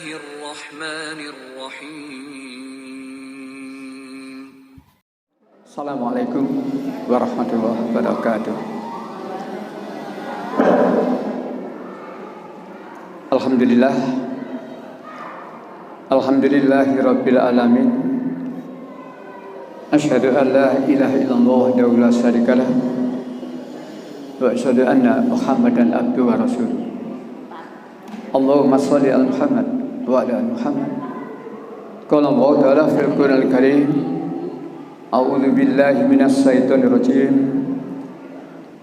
Bismillahirrahmanirrahim. Assalamualaikum warahmatullahi wabarakatuh. Alhamdulillah, alhamdulillahi rabbil alamin. Asyhadu an la ilaha illallah wahdahu la syarikalah wa asyhadu anna Muhammadan abduhu wa rasuluh. Allahumma shalli ala Muhammad wa ala ali Muhammad. Qala Allah ta'ala fil Qur'anil Karim, a'udzu billahi minasy syaithanir rajim.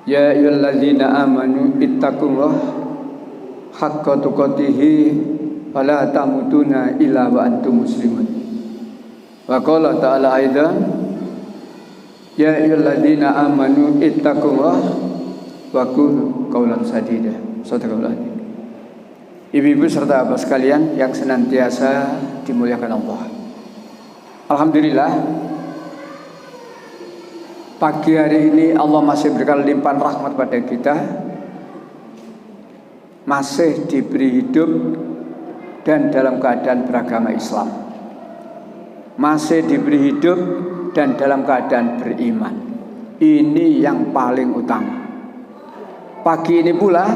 Ya ayyuhalladzina amanu ittaqullaha haqqa tuqatih wa la tamutunna illa wa antum muslimun. Wa qala ta'ala aidan, ya ayyuhalladzina amanu ittaqullaha wa qulu qawlan sadida. Sadaqallahu. Ibu-ibu serta bapak sekalian yang senantiasa dimuliakan Allah. Alhamdulillah, pagi hari ini Allah masih berikan limpahan rahmat pada kita, masih diberi hidup dan dalam keadaan beragama Islam, masih diberi hidup dan dalam keadaan beriman. Ini yang paling utama. Pagi ini pula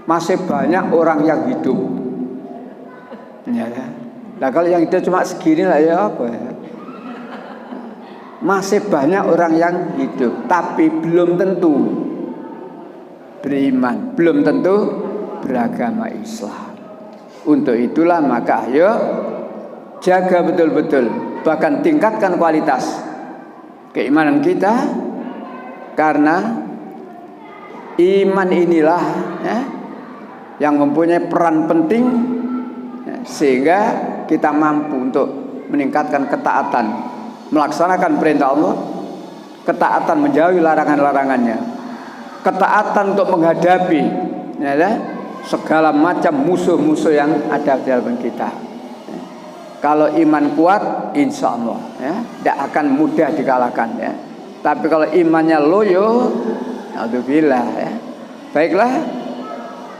masih banyak orang yang hidup. Ya. Nah kalau yang hidup cuma segini lah ya apa ya? Masih banyak orang yang hidup, tapi belum tentu beriman, belum tentu beragama Islam. Untuk itulah maka ayo jaga betul-betul, bahkan tingkatkan kualitas keimanan kita, karena iman inilah ya, yang mempunyai peran penting ya, sehingga kita mampu untuk meningkatkan ketaatan, melaksanakan perintah Allah, ketaatan menjauhi larangan-larangannya, ketaatan untuk menghadapi ya, segala macam musuh-musuh yang ada di dalam kita. Ya. Kalau iman kuat, insya Allah ya, tidak akan mudah dikalahkan ya. Tapi kalau imannya loyo, alhamdulillah ya. Baiklah,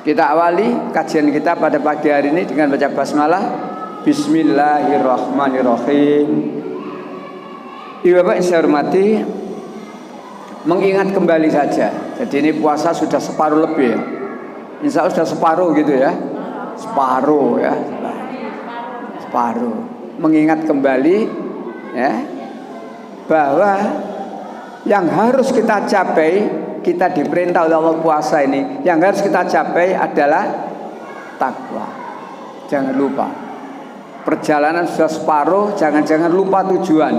kita awali kajian kita pada pagi hari ini dengan baca basmalah. Bismillahirrahmanirrahim. Ibu bapak yang saya hormati, mengingat kembali saja. Jadi ini puasa sudah separuh lebih ya. Insya Allah sudah separuh gitu ya. Separuh ya. Separuh. Mengingat kembali ya, bahwa yang harus kita capai, kita diperintah oleh Allah puasa ini, yang harus kita capai adalah takwa. Jangan lupa, perjalanan sudah separuh, jangan lupa tujuan.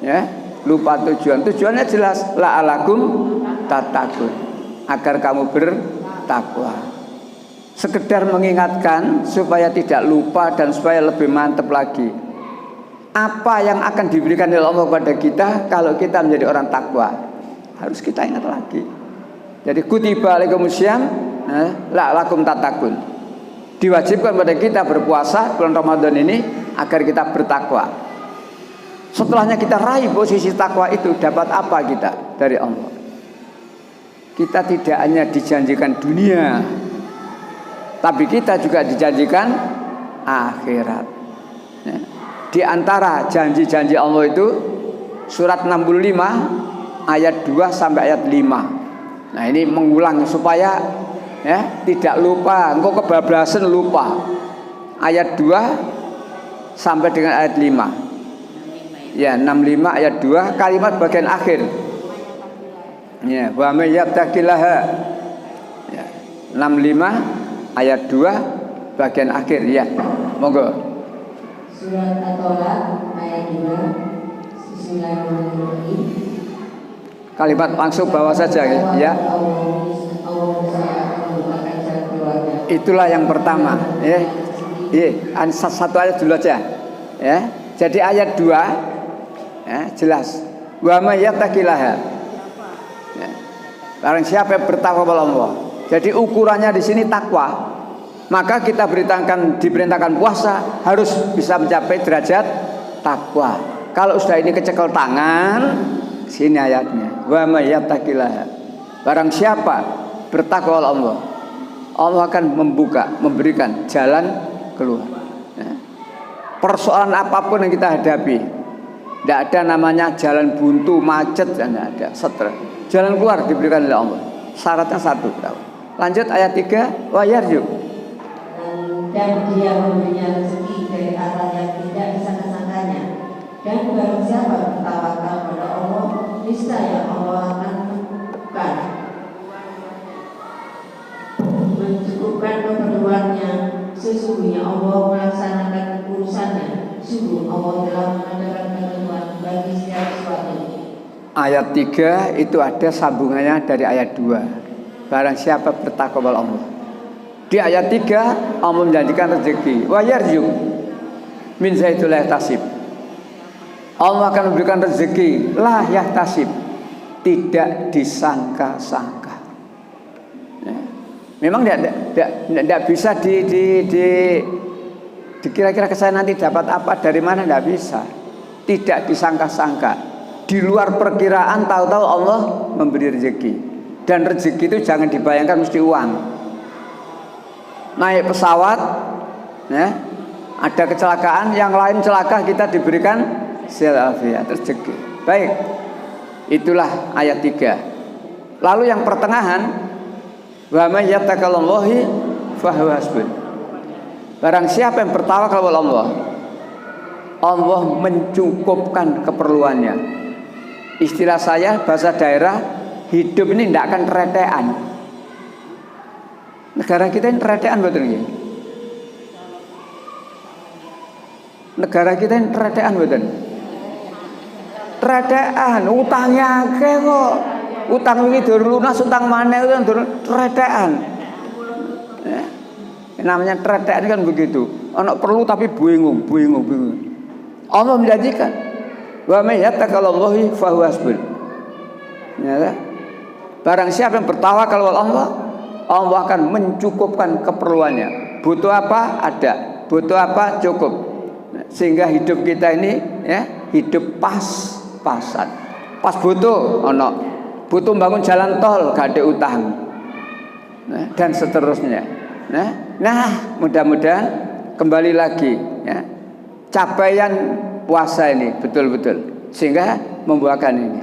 Ya, lupa tujuan. Tujuannya jelas, la'alakum tattaqun, agar kamu bertakwa. Sekedar mengingatkan supaya tidak lupa dan supaya lebih mantap lagi. Apa yang akan diberikan oleh Allah kepada kita kalau kita menjadi orang takwa? Harus kita ingat lagi. Jadi kutiba alaikumusiyam la'alakum tattaqun. Diwajibkan pada kita berpuasa bulan Ramadan ini agar kita bertakwa. Setelahnya kita raih posisi takwa itu, dapat apa kita dari Allah? Kita tidak hanya dijanjikan dunia, tapi kita juga dijanjikan akhirat. Ya. Di antara janji-janji Allah itu surat 65 ayat 2 sampai ayat 5. Nah ini mengulang supaya ya tidak lupa, engkau kebablasan lupa. Ayat 2 sampai dengan ayat 5. Ya, 65 ayat 2 kalimat bagian akhir. Ya, wa may yattaqillaha. Ya, 65 ayat 2 bagian akhir ya. Monggo. Surat At-Tolak ayat 2. Bismillahirrahmanirrahim. Kalimat langsung bawah saja ya. Itulah yang pertama ya. Satu ayat dulu aja ya. Jadi ayat 2 ya, jelas. Wa may yattaqillaha. Ya. Barang siapa yang bertakwa kepada Allah. Jadi ukurannya di sini takwa. Maka kita diperintahkan puasa harus bisa mencapai derajat takwa. Kalau sudah ini kecekel tangan, sini ayatnya. Wa may yattaqillaha. Barang siapa bertakwa Allah, Allah akan memberikan jalan keluar. Ya. Persoalan apapun yang kita hadapi, tidak ada namanya jalan buntu, macet, tidak ada. Stres. Jalan keluar diberikan oleh Allah. Syaratnya satu. Lanjut ayat 3, wa yarju. Dan dia memberinya rezeki dari arah yang tidak disangka-sangkanya. Dan barang siapa bertawakal pada Allah, niscaya Allah akan mencukupkan keperluannya. Sesungguhnya Allah melaksanakan urusannya. Sungguh Allah telah mengadakan ketentuan bagi setiap sesuatu. Ayat 3 itu ada sambungannya dari ayat 2. Barang siapa bertakwa kepada Allah. Di ayat 3 Allah menjanjikan rezeki. Wa yarju min zaitul yahtasib. Allah akan memberikan rezeki la yahtasib, tidak disangka-sangka. Ya. Memang tidak bisa dikira-kira ke saya nanti dapat apa dari mana, tidak bisa. Tidak disangka-sangka. Di luar perkiraan, tahu-tahu Allah memberi rezeki. Dan rezeki itu jangan dibayangkan mesti uang. Naik pesawat, ya, ada kecelakaan, yang lain celaka, kita diberikan sehat rezeki. Baik, itulah ayat 3. Lalu yang pertengahan, wa may yattaqallahi fahuwa hasbuh. Barang siapa yang bertawakal kepada Allah, Allah mencukupkan keperluannya. Istilah saya bahasa daerah, hidup ini tidak akan teretean. Negara kita ini teretean betul nggih? Negara kita ini teretean betul. Teretean, utangnya akeh kok. Utang wingi durung lunas, utang maneh durung teretean. Ya. Namanya teretean kan begitu. Ana perlu tapi bingung. Allah menjanjikan, wa may yattaqallahi fahuwa hasbuh. Ya. Barang siapa yang bertawakal kepada Allah, Allah akan mencukupkan keperluannya. Butuh apa? Ada. Butuh apa? Cukup. Sehingga hidup kita ini, ya, hidup pas-pasan. Pas butuh, ono. Butuh bangun jalan tol, gak ada utang. Nah, dan seterusnya. Nah, mudah-mudahan kembali lagi, ya, capaian puasa ini betul-betul sehingga membuahkan ini.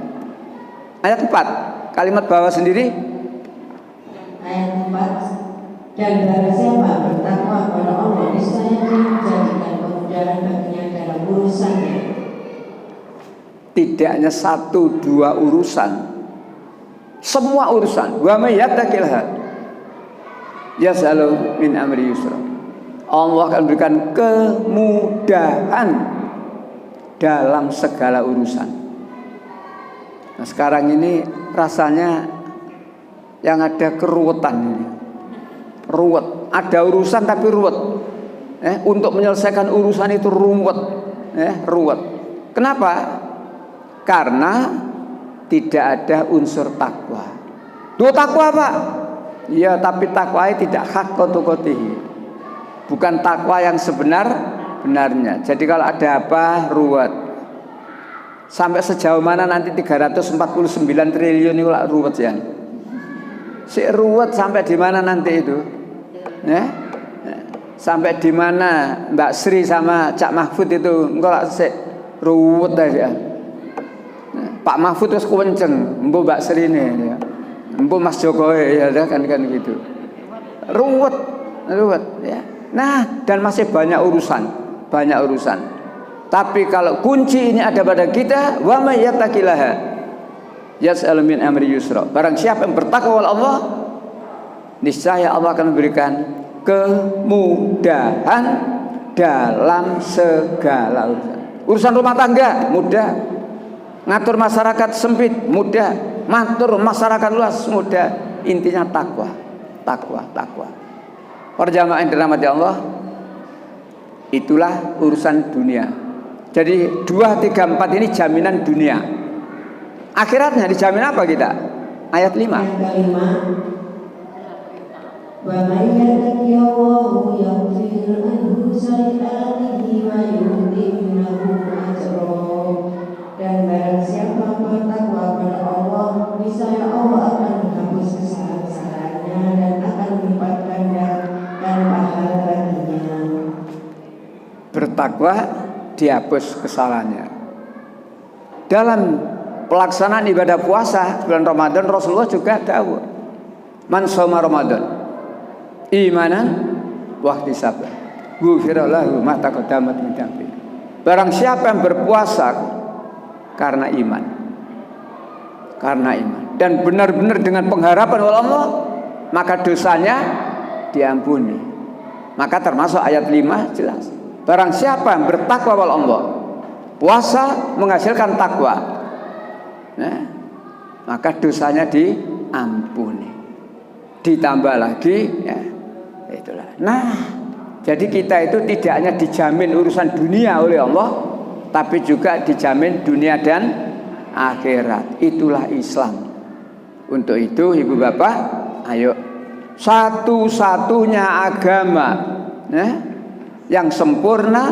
Ayat 4, kalimat bawah sendiri. Ayat 4, dan barang siapa bertakwa kepada Allah, niscaya Dia menjadikan kemudahan baginya dalam urusannya. Tidak hanya 1-2 urusan, semua urusan. Wa may yattaqillah yas'alu min amri yusra. Allah akan berikan kemudahan dalam segala urusan. Nah, sekarang ini rasanya yang ada keruwetan ini. Ruwet, ada urusan tapi ruwet. Untuk menyelesaikan urusan itu ruwet. Ruwet. Kenapa? Karena tidak ada unsur takwa. Duh, takwa Pak? Ya, tapi takwa tidak hak kotokotihi. Bukan takwa yang sebenar-benarnya. Jadi kalau ada apa, ruwet. Sampai sejauh mana nanti 349 triliun itu ruwet ya. Si ruwet sampai di mana nanti itu? Ya? Sampai di mana Mbak Sri sama Cak Mahfud itu enggak sik ruwet aja. Pak Mahfud terus kenceng, Mbok Mbak Sri ini ya. Mbok Mas Jokowi ya kan gitu. Ruwet ya. Nah, dan masih banyak urusan. Tapi kalau kunci ini ada pada kita, wa may yattaqillaha yas'al min amri yusra. Barang siapa yang bertakwa kepada Allah, niscaya Allah akan memberikan kemudahan dalam segala urusan. Urusan rumah tangga mudah, ngatur masyarakat sempit mudah, ngatur masyarakat luas mudah. Intinya takwa. Para jamaah yang dirahmati Allah, itulah urusan dunia. Jadi 2, 3, 4 ini jaminan dunia. Akhiratnya dijamin apa kita? Ayat 5. Ayat 5. Wa may yattaqillahu yaghfir lahu sayyi'atihi wa yu'ti lahu ajran. Dan barang siapa bertakwa kepada Allah, niscaya Allah akan menghapus kesalahan-kesalahannya dan akan melipat gandakan pahala baginya. bertakwa, dihapus kesalahannya. Dalam pelaksanaan ibadah puasa bulan Ramadan, Rasulullah juga dawuh, man shoma Ramadan imanan wa ihtisaban ghufira lahu ma taqaddama min dhanbi. Barang siapa yang berpuasa karena iman, dan benar-benar dengan pengharapan oleh Allah, maka dosanya diampuni. Maka termasuk ayat 5 jelas, barang siapa yang bertakwa oleh Allah, puasa menghasilkan takwa, nah, maka dosanya diampuni. Ditambah lagi, ya, itulah. Nah, jadi kita itu tidak hanya dijamin urusan dunia oleh Allah, tapi juga dijamin dunia dan akhirat. Itulah Islam. Untuk itu ibu bapak, ayo, satu-satunya agama, ya, yang sempurna,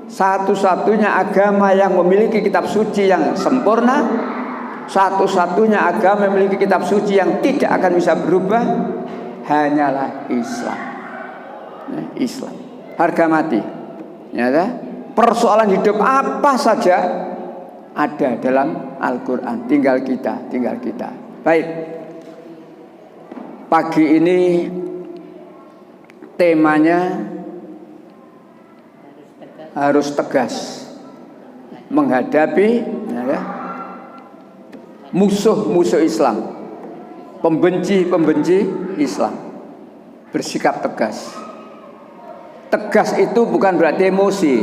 satu-satunya agama yang memiliki kitab suci yang sempurna, satu-satunya agama yang memiliki kitab suci yang tidak akan bisa berubah, hanyalah Islam. Islam, harga mati, ya, persoalan hidup apa saja ada dalam Al-Quran. Tinggal kita. Baik, pagi ini temanya harus tegas menghadapi, ya, musuh-musuh Islam, pembenci Islam. Bersikap tegas. Tegas itu bukan berarti emosi.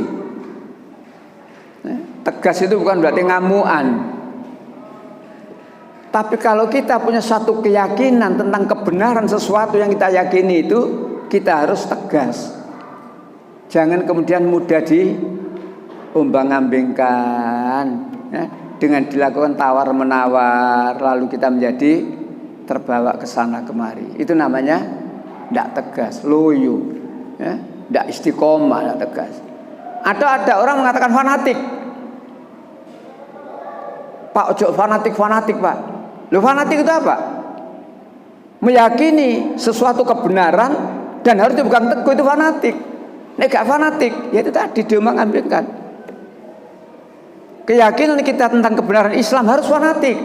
Tegas itu bukan berarti ngamuan. Tapi kalau kita punya satu keyakinan tentang kebenaran sesuatu yang kita yakini itu, kita harus tegas. Jangan kemudian mudah diombang-ambingkan, ya, dengan dilakukan tawar-menawar, lalu kita menjadi terbawa ke sana kemari. Itu namanya tidak tegas, loyo, ya. Tidak istiqomah, tidak tegas. Atau ada orang mengatakan fanatik. Pak, ojo fanatik Pak. Loh, fanatik itu apa? Meyakini sesuatu kebenaran dan harus bukan teguh, itu fanatik. Nek gak fanatik, ya itu tadi diombang-ambingkan. Keyakinan kita tentang kebenaran Islam harus fanatik.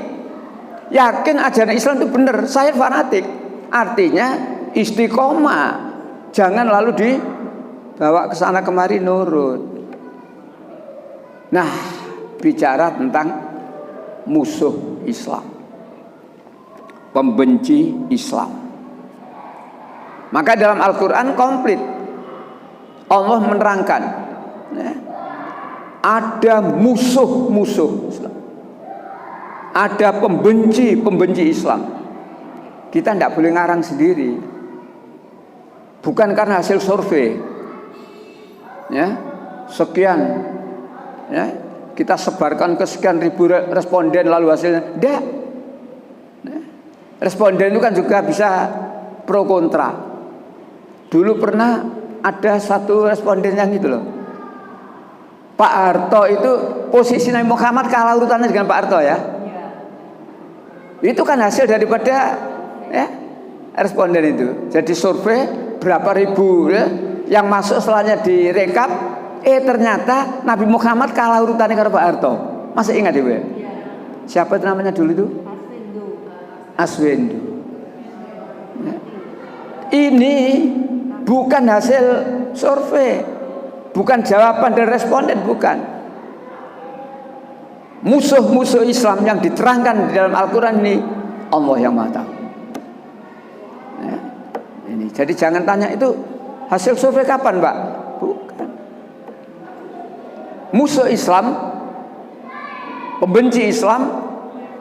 Yakin ajaran Islam itu benar, saya fanatik. Artinya istiqomah. Jangan lalu dibawa ke sana kemari nurut. Nah, bicara tentang musuh Islam, pembenci Islam, maka dalam Al-Quran komplit Allah menerangkan, ya, ada musuh-musuh Islam, ada pembenci Islam. Kita tidak boleh ngarang sendiri. Bukan karena hasil survei, ya, sekian, ya, kita sebarkan ke sekian ribu responden lalu hasilnya tidak. Responden itu kan juga bisa pro kontra. Dulu pernah ada satu responden yang itu loh, Pak Harto itu posisi Nabi Muhammad kalah urutannya dengan Pak Harto, ya. Itu kan hasil daripada, ya, responden itu. Jadi survei berapa ribu, ya, yang masuk setelahnya direkap, ternyata Nabi Muhammad kalah urutannya karena Pak Harto. Masih ingat ibu? Ya? Siapa itu namanya dulu itu? Aswendu. Ya. Ini bukan hasil survei, bukan jawaban dari responden, bukan. Musuh-musuh Islam yang diterangkan di dalam Al-Quran ini Allah yang Maha Tahu. Ya. Ini. Jadi jangan tanya itu hasil survei kapan, Pak? Bukan. Musuh Islam, pembenci Islam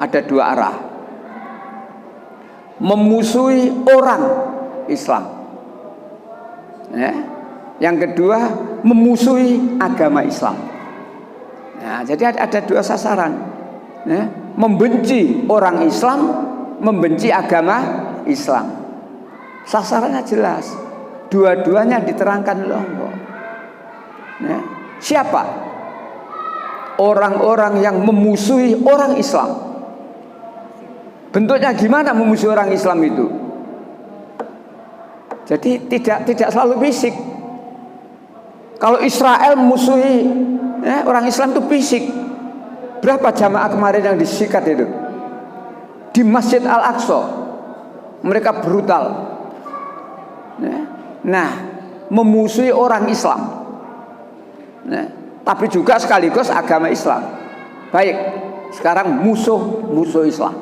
ada dua arah. Memusuhi orang Islam, ya. Yang kedua memusuhi agama Islam. Nah, jadi ada dua sasaran, ya. Membenci orang Islam, membenci agama Islam. Sasarannya jelas. Dua-duanya diterangkan oleh Allah. Ya. Siapa? Orang-orang yang memusuhi orang Islam. Bentuknya gimana memusuhi orang Islam itu? Jadi tidak selalu fisik. Kalau Israel musuhi orang Islam itu fisik. Berapa jamaah kemarin yang disikat itu di Masjid Al-Aqsa? Mereka brutal. Nah, memusuhi orang Islam. Tapi juga sekaligus agama Islam. Baik, sekarang musuh Islam.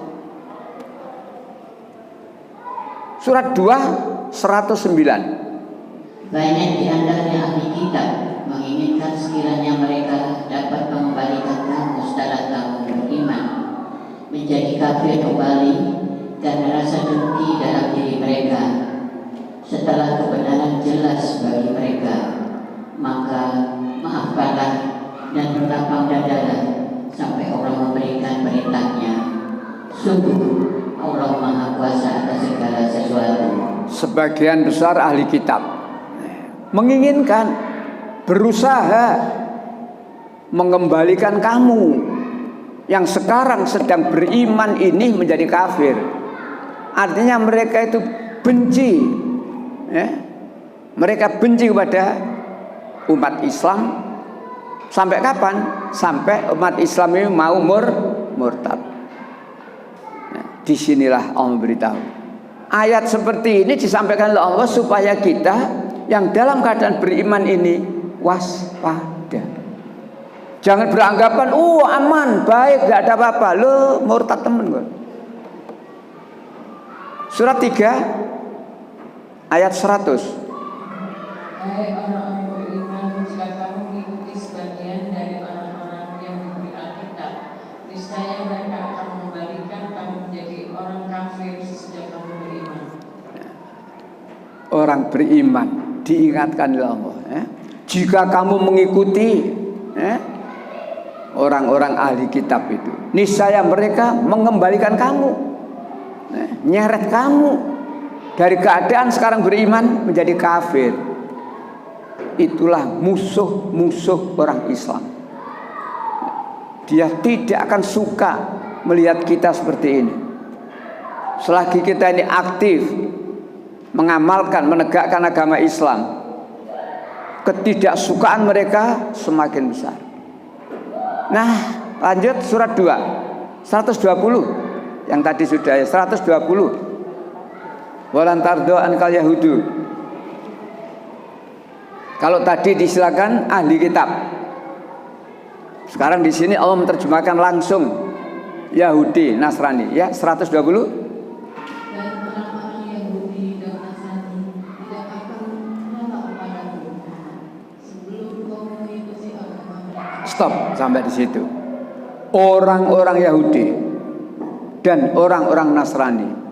Surat 2 109. Banyak di antaranya ahli kitab menginginkan sekiranya mereka dapat mengembalikan kamu setelah kamu beriman menjadi kafir kembali karena rasa dengki dalam diri mereka setelah kebenaran jelas bagi mereka. Maka maafkanlah dan berlapang dadalah sampai Allah memberikan perintahnya. Sungguh Allah Maha Kuasa atas segala sesuatu. Sebagian besar ahli kitab menginginkan, berusaha mengembalikan kamu yang sekarang sedang beriman ini menjadi kafir. Artinya mereka itu benci, mereka benci kepada umat Islam. Sampai kapan? Sampai umat Islam ini mau murtad. Disinilah Allah memberitahu. Ayat seperti ini disampaikan oleh Allah supaya kita yang dalam keadaan beriman ini waspada. Jangan beranggapan aman, baik, gak ada apa-apa. Lo murtad temen gue. Surat 3 ayat 100. Hai orang-orang beriman, jika kamu mengikuti sebagian dari orang-orang yang diberi Alkitab, niscaya mereka akan mengembalikan kamu menjadi orang kafir sejak kamu beriman. Orang beriman diingatkan oleh Allah, jika kamu mengikuti orang-orang ahli kitab itu, niscaya mereka mengembalikan kamu, nyeret kamu dari keadaan sekarang beriman menjadi kafir. Itulah musuh orang Islam. Dia tidak akan suka melihat kita seperti ini. Selagi kita ini aktif mengamalkan, menegakkan agama Islam, ketidaksukaan mereka semakin besar. Nah, lanjut surat 2 120 yang tadi sudah ya, 120. Walan tardo ankal yahudu. Kalau tadi disilakan ahli kitab, sekarang di sini Allah menerjemahkan langsung Yahudi, Nasrani, ya 120. Dan orang-orang Yahudi dan Nasrani tidak akan menolak kepadamu sebelum kau mengikuti agama mereka. Stop sampai di situ. Orang-orang Yahudi dan orang-orang Nasrani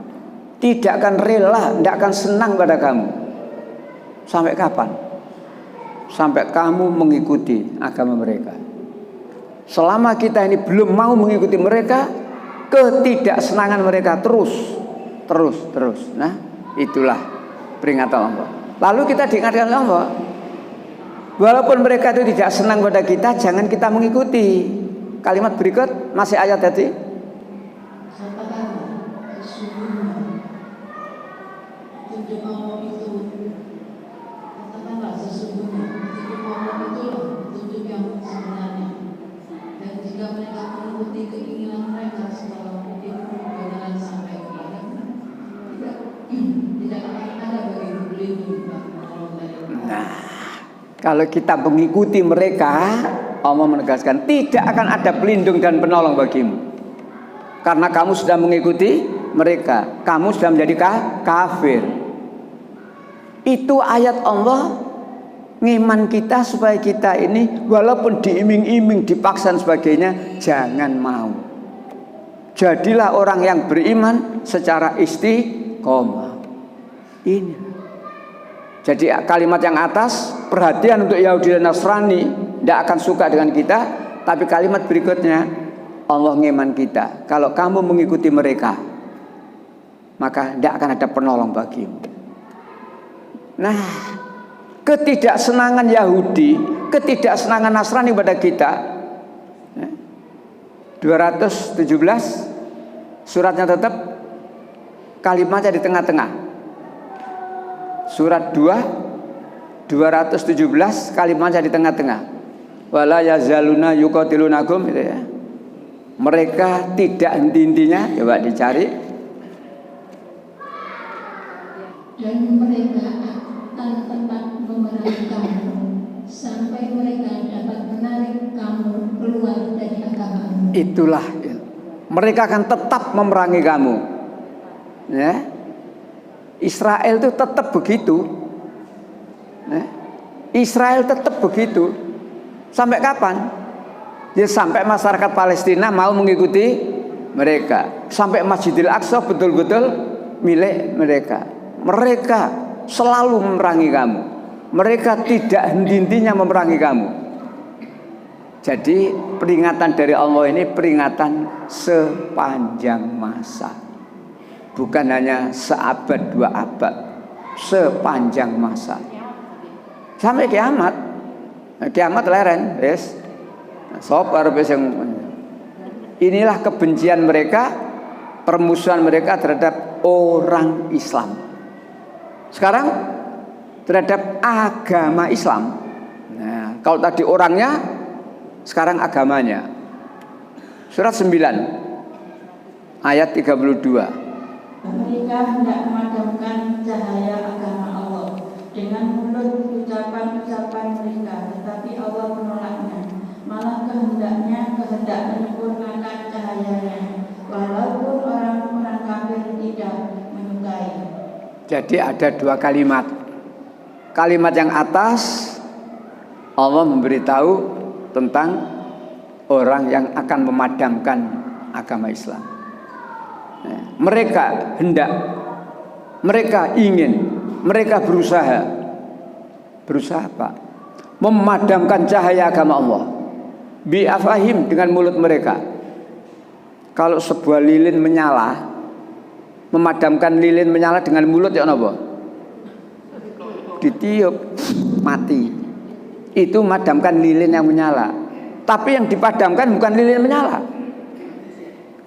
tidak akan rela, tidak akan senang pada kamu. Sampai kapan? Sampai kamu mengikuti agama mereka. Selama kita ini belum mau mengikuti mereka, ketidaksenangan mereka terus. Nah, itulah peringatan Allah. Lalu kita diingatkan oleh Allah, walaupun mereka itu tidak senang pada kita, jangan kita mengikuti. Kalimat berikut masih ayat tadi. Katakanlah, sesungguhnya petunjuk Allah itu, katakanlah sesungguhnya petunjuk Allah itulah petunjuk yang sebenarnya. Dan jika mereka mengikuti keinginan mereka setelah mengikuti kebenaran sampai kepada tidak akan ada bagi pelindung menolong dari mereka. Nah, kalau kita mengikuti mereka, Allah menegaskan tidak akan ada pelindung dan penolong bagimu. Karena kamu sudah mengikuti mereka, kamu sudah menjadi kafir. Itu ayat Allah ngiman kita supaya kita ini walaupun diiming-iming, dipaksa dan sebagainya, jangan mau. Jadilah orang yang beriman secara istiqomah. Ini. Jadi kalimat yang atas, perhatian untuk Yahudi dan Nasrani, tidak akan suka dengan kita. Tapi kalimat berikutnya, Allah ngiman kita. Kalau kamu mengikuti mereka, maka tidak akan ada penolong bagimu. Nah, ketidaksenangan Yahudi, ketidaksenangan Nasrani pada kita, 217 suratnya tetap kalimatnya di tengah-tengah. Surat 2 217 kalimatnya di tengah-tengah. Wala yazaluna yuqatilunakum gitu ya. Mereka tidak henti-hentinya, coba dicari. Dan mereka akan tetap memerangi kamu sampai mereka dapat menarik kamu keluar dari agamamu. Itulah ya. Mereka akan tetap memerangi kamu. Ya. Israel itu tetap begitu. Ya. Israel tetap begitu. Sampai kapan? Ya sampai masyarakat Palestina mau mengikuti mereka. Sampai Masjidil Aqsa betul-betul milik mereka. Mereka selalu memerangi kamu. Mereka tidak henti-hentinya memerangi kamu. Jadi peringatan dari Allah ini peringatan sepanjang masa. Bukan hanya seabad dua abad, sepanjang masa. Sampai kiamat. Kiamat leren, yes. Inilah kebencian mereka, permusuhan mereka terhadap orang Islam. Sekarang terhadap agama Islam. Nah, kalau tadi orangnya, sekarang agamanya. Surat 9 ayat 32. Mereka hendak memadamkan cahaya agama Allah dengan mulut ucapan-ucapan mereka, tetapi Allah menolaknya. Malah kehendak menyempurnakan cahayanya, walaupun orang-orang kafir tidak menyukai. Jadi ada dua kalimat. Kalimat yang atas, Allah memberitahu tentang orang yang akan memadamkan agama Islam. Mereka hendak, mereka ingin, mereka berusaha. Berusaha apa? Memadamkan cahaya agama Allah. Bi'afahim, dengan mulut mereka. Kalau sebuah lilin menyala, memadamkan lilin menyala dengan mulut ya apa? Ditiup, mati. Itu memadamkan lilin yang menyala. Tapi yang dipadamkan bukan lilin menyala,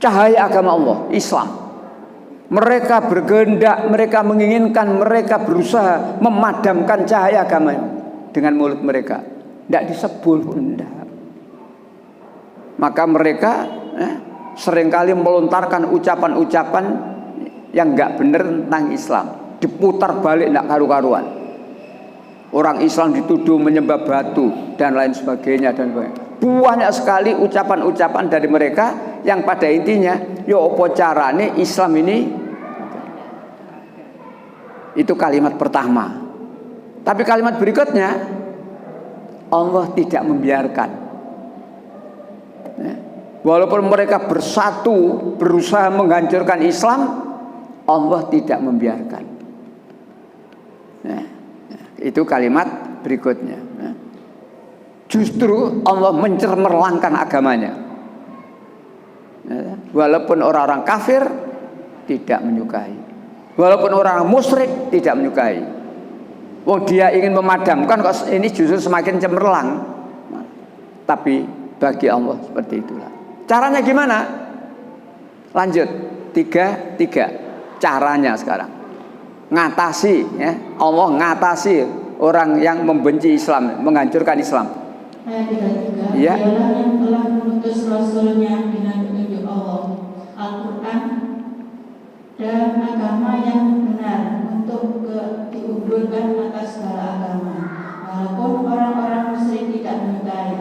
cahaya agama Allah, Islam. Mereka berkehendak, mereka menginginkan, mereka berusaha memadamkan cahaya agama dengan mulut mereka. Tidak disebut pun tidak. Maka mereka seringkali melontarkan ucapan-ucapan yang enggak benar tentang Islam, diputar balik tidak karu-karuan. Orang Islam dituduh menyembah batu dan lain sebagainya dan banyak sekali ucapan-ucapan dari mereka yang pada intinya, yo opo carane Islam ini. Itu kalimat pertama. Tapi kalimat berikutnya, Allah tidak membiarkan. Walaupun mereka bersatu berusaha menghancurkan Islam, Allah tidak membiarkan. Itu kalimat berikutnya. Justru Allah mencermerlangkan agamanya. Walaupun orang-orang kafir tidak menyukai, walaupun orang musyrik tidak menyukai. Dia ingin memadamkan, kok ini justru semakin cemerlang. Tapi bagi Allah seperti itulah. Caranya gimana? Lanjut 3 caranya sekarang. Ngatasi ya. Allah ngatasi orang yang membenci Islam, menghancurkan Islam. Ayat 33. Ya. Dialah yang telah mengutus Rasulnya dengan petunjuk Allah, Al-Quran dan agama yang benar untuk diunggulkan atas segala agama, walaupun orang-orang musyrik tidak menyukai.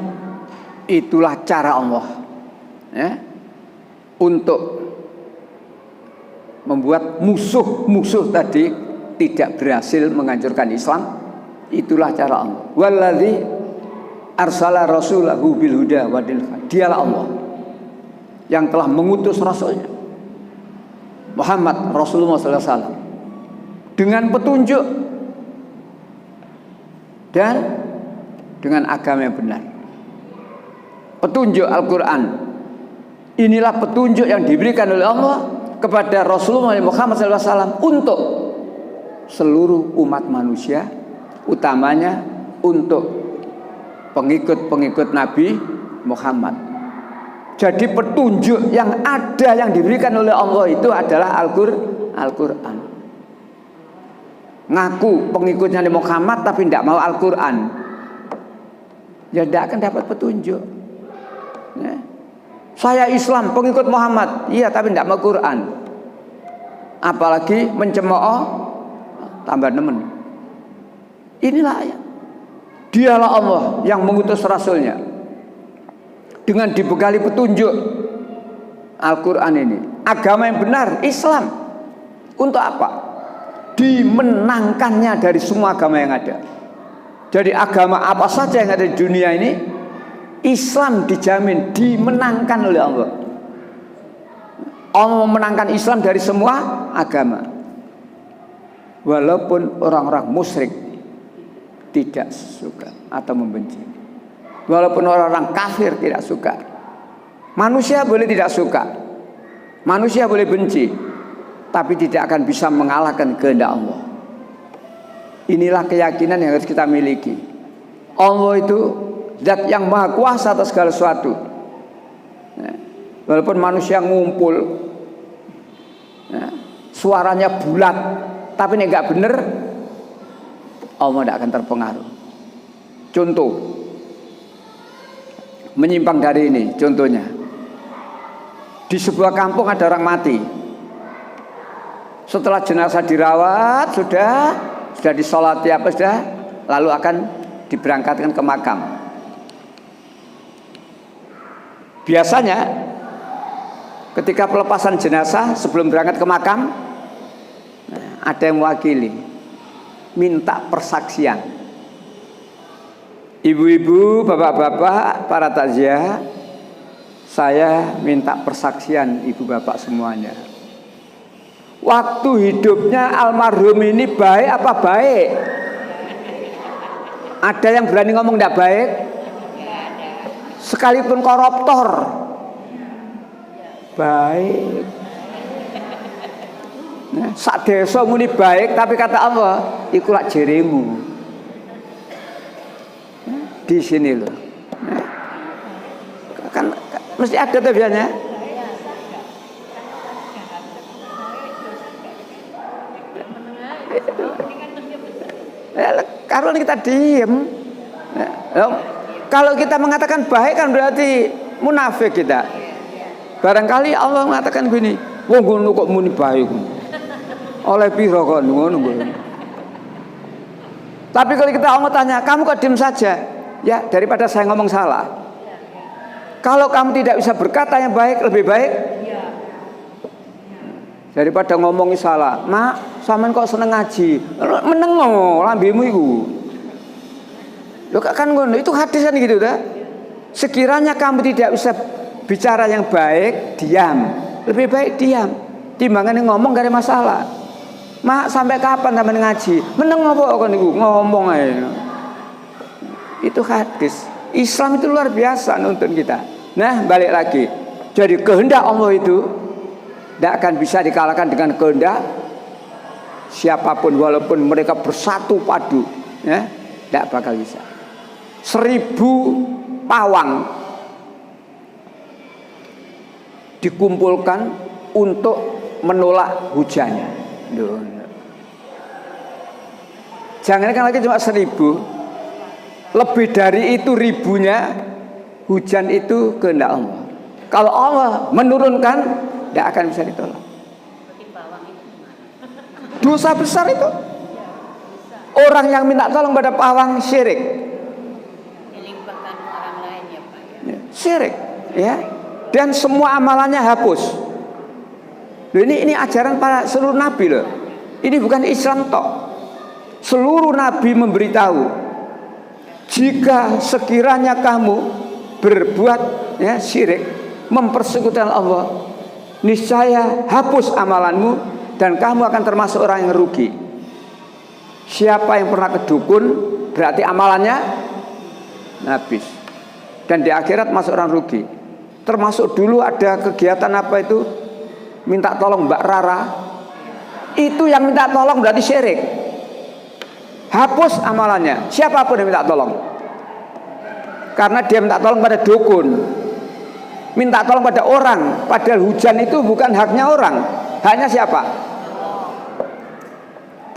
Itulah cara Allah ya, untuk membuat musuh-musuh tadi tidak berhasil menghancurkan Islam. Itulah cara Allah. Walladzi arsala rasulahu bil huda wa dinil haq. Dialah Allah yang telah mengutus rasulnya Muhammad Rasulullah sallallahu alaihi wasallam dengan petunjuk dan dengan agama yang benar. Petunjuk Al-Quran. Inilah petunjuk yang diberikan oleh Allah kepada Rasulullah Muhammad SAW untuk seluruh umat manusia, utamanya untuk pengikut-pengikut Nabi Muhammad. Jadi petunjuk yang ada yang diberikan oleh Allah itu adalah Al-Quran. ngaku pengikutnya Nabi Muhammad tapi tidak mau Al-Quran, ya tidak akan dapat petunjuk. Ya. Saya Islam pengikut Muhammad, iya tapi tidak mau Quran, apalagi mencemooh, tambah nemen. Inilah ayat. Dialah Allah yang mengutus Rasulnya dengan dibekali petunjuk Al-Quran ini. Agama yang benar, Islam. Untuk apa? Dimenangkannya dari semua agama yang ada. Jadi agama apa saja yang ada di dunia ini, Islam dijamin dimenangkan oleh Allah. Allah memenangkan Islam dari semua agama. Walaupun orang-orang musyrik tidak suka atau membenci, walaupun orang-orang kafir tidak suka. Manusia boleh tidak suka, manusia boleh benci, tapi tidak akan bisa mengalahkan kehendak Allah. Inilah keyakinan yang harus kita miliki. Allah itu zat yang maha kuasa atas segala sesuatu. Walaupun manusia ngumpul, suaranya bulat, tapi ini nggak bener, Allah tidak akan terpengaruh. Contoh menyimpang dari ini, contohnya di sebuah kampung ada orang mati. Setelah jenazah dirawat, sudah disolati apa sudah, lalu akan diberangkatkan ke makam. Biasanya ketika pelepasan jenazah sebelum berangkat ke makam, ada yang mewakili, minta persaksian. Ibu-ibu, bapak-bapak, para takziah, saya minta persaksian ibu bapak semuanya. Waktu hidupnya almarhum ini baik apa baik? Ada yang berani ngomong tidak baik? Sekalipun koruptor, baik. Nah, sak desa muni baik, tapi kata Allah, iku lak jeremu. Di sini loh. Kan mesti ada tuh biasanya. Kalau kita diem, kalau kita mengatakan baik kan berarti munafik kita. Barangkali Allah mengatakan gini, wong ngono kok muni baik. Oleh piro kok ngono. Tapi kalau kita Allah tanya, kamu kok diem saja? Ya, daripada saya ngomong salah. Kalau kamu tidak bisa berkata yang baik, lebih baik daripada ngomongin salah. Mak, sampean kok seneng ngaji? Menengo lambemu iku. Loh kan ngono, itu hadis kan gitu dah. Sekiranya kamu tidak bisa bicara yang baik, diam. Lebih baik diam timbangan ngomong gak ada masalah. Mak, sampai kapan sampean ngaji? Menengo apa kon niku? Ngomong aja. Itu hadis. Islam itu luar biasa nuntun kita. Nah, balik lagi. Jadi kehendak Allah itu tidak akan bisa dikalahkan dengan kehendak siapapun, walaupun mereka bersatu padu, ya, tidak bakal bisa. 1000 pawang dikumpulkan untuk menolak hujannya. Jangan kan lagi cuma 1000. Lebih dari itu ribunya, hujan itu kehendak Allah. Kalau Allah menurunkan, tidak akan bisa ditolak. Dosa besar itu. Orang yang minta tolong pada pawang syirik. Syirik, ya. Dan semua amalannya hapus. Loh, ini ajaran para seluruh nabi loh. Ini bukan Islam tok. Seluruh nabi memberitahu, jika sekiranya kamu berbuat ya syirik, mempersekutukan Allah, niscaya hapus amalanmu dan kamu akan termasuk orang yang rugi. Siapa yang pernah ke dukun berarti amalannya habis, dan di akhirat masuk orang rugi. Termasuk dulu ada kegiatan apa itu, minta tolong Mbak Rara. Itu yang minta tolong berarti syirik. Hapus amalannya, siapapun yang minta tolong. Karena dia minta tolong pada dukun, minta tolong pada orang. Padahal hujan itu bukan haknya orang. Haknya siapa?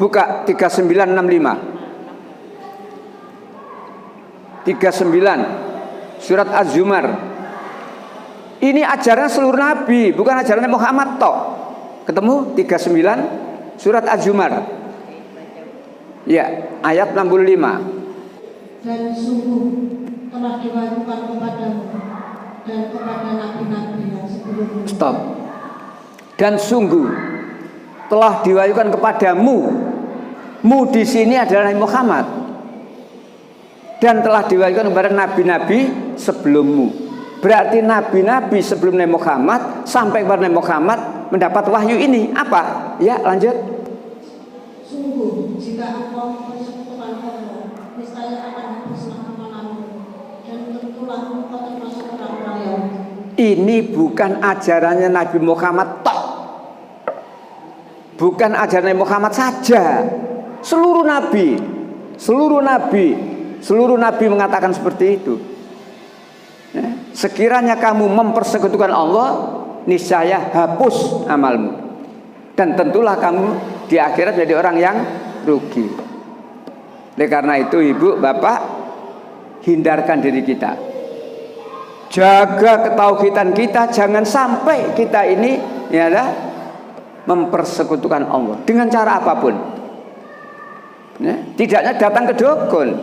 Buka 3965. 39 surat Az-Zumar. Ini ajaran seluruh nabi, bukan ajaran Muhammad tok. Ketemu 39 surat Az-Zumar. Ya, ayat 65. Dan sungguh telah diwahyukan kepadamu dan kepada nabi-nabi yang sebelummu. Stop. Dan sungguh telah diwahyukan kepadamu. Mu di sini adalah Nabi Muhammad. Dan telah diwahyukan kepada nabi-nabi sebelummu. Berarti nabi-nabi sebelum Nabi Muhammad sampai kepada Nabi Muhammad mendapat wahyu ini. Apa? Ya, lanjut. Sungguh jika engkau mempersekutukan Allah, niscaya akan hapuslah amalanmu, dan tentulah engkau termasuk orang-orang yang. Ini bukan ajarannya Nabi Muhammad tok. Bukan ajaran Nabi Muhammad saja. Seluruh nabi mengatakan seperti itu. Ya. Sekiranya kamu mempersekutukan Allah, niscaya hapus amalmu, dan tentulah kamu di akhirat jadi orang yang rugi. Oleh karena itu, ibu, bapak, hindarkan diri kita, jaga ketauhidan kita, jangan sampai kita ini ya mempersekutukan Allah dengan cara apapun. Ya, tidaknya datang ke dukun,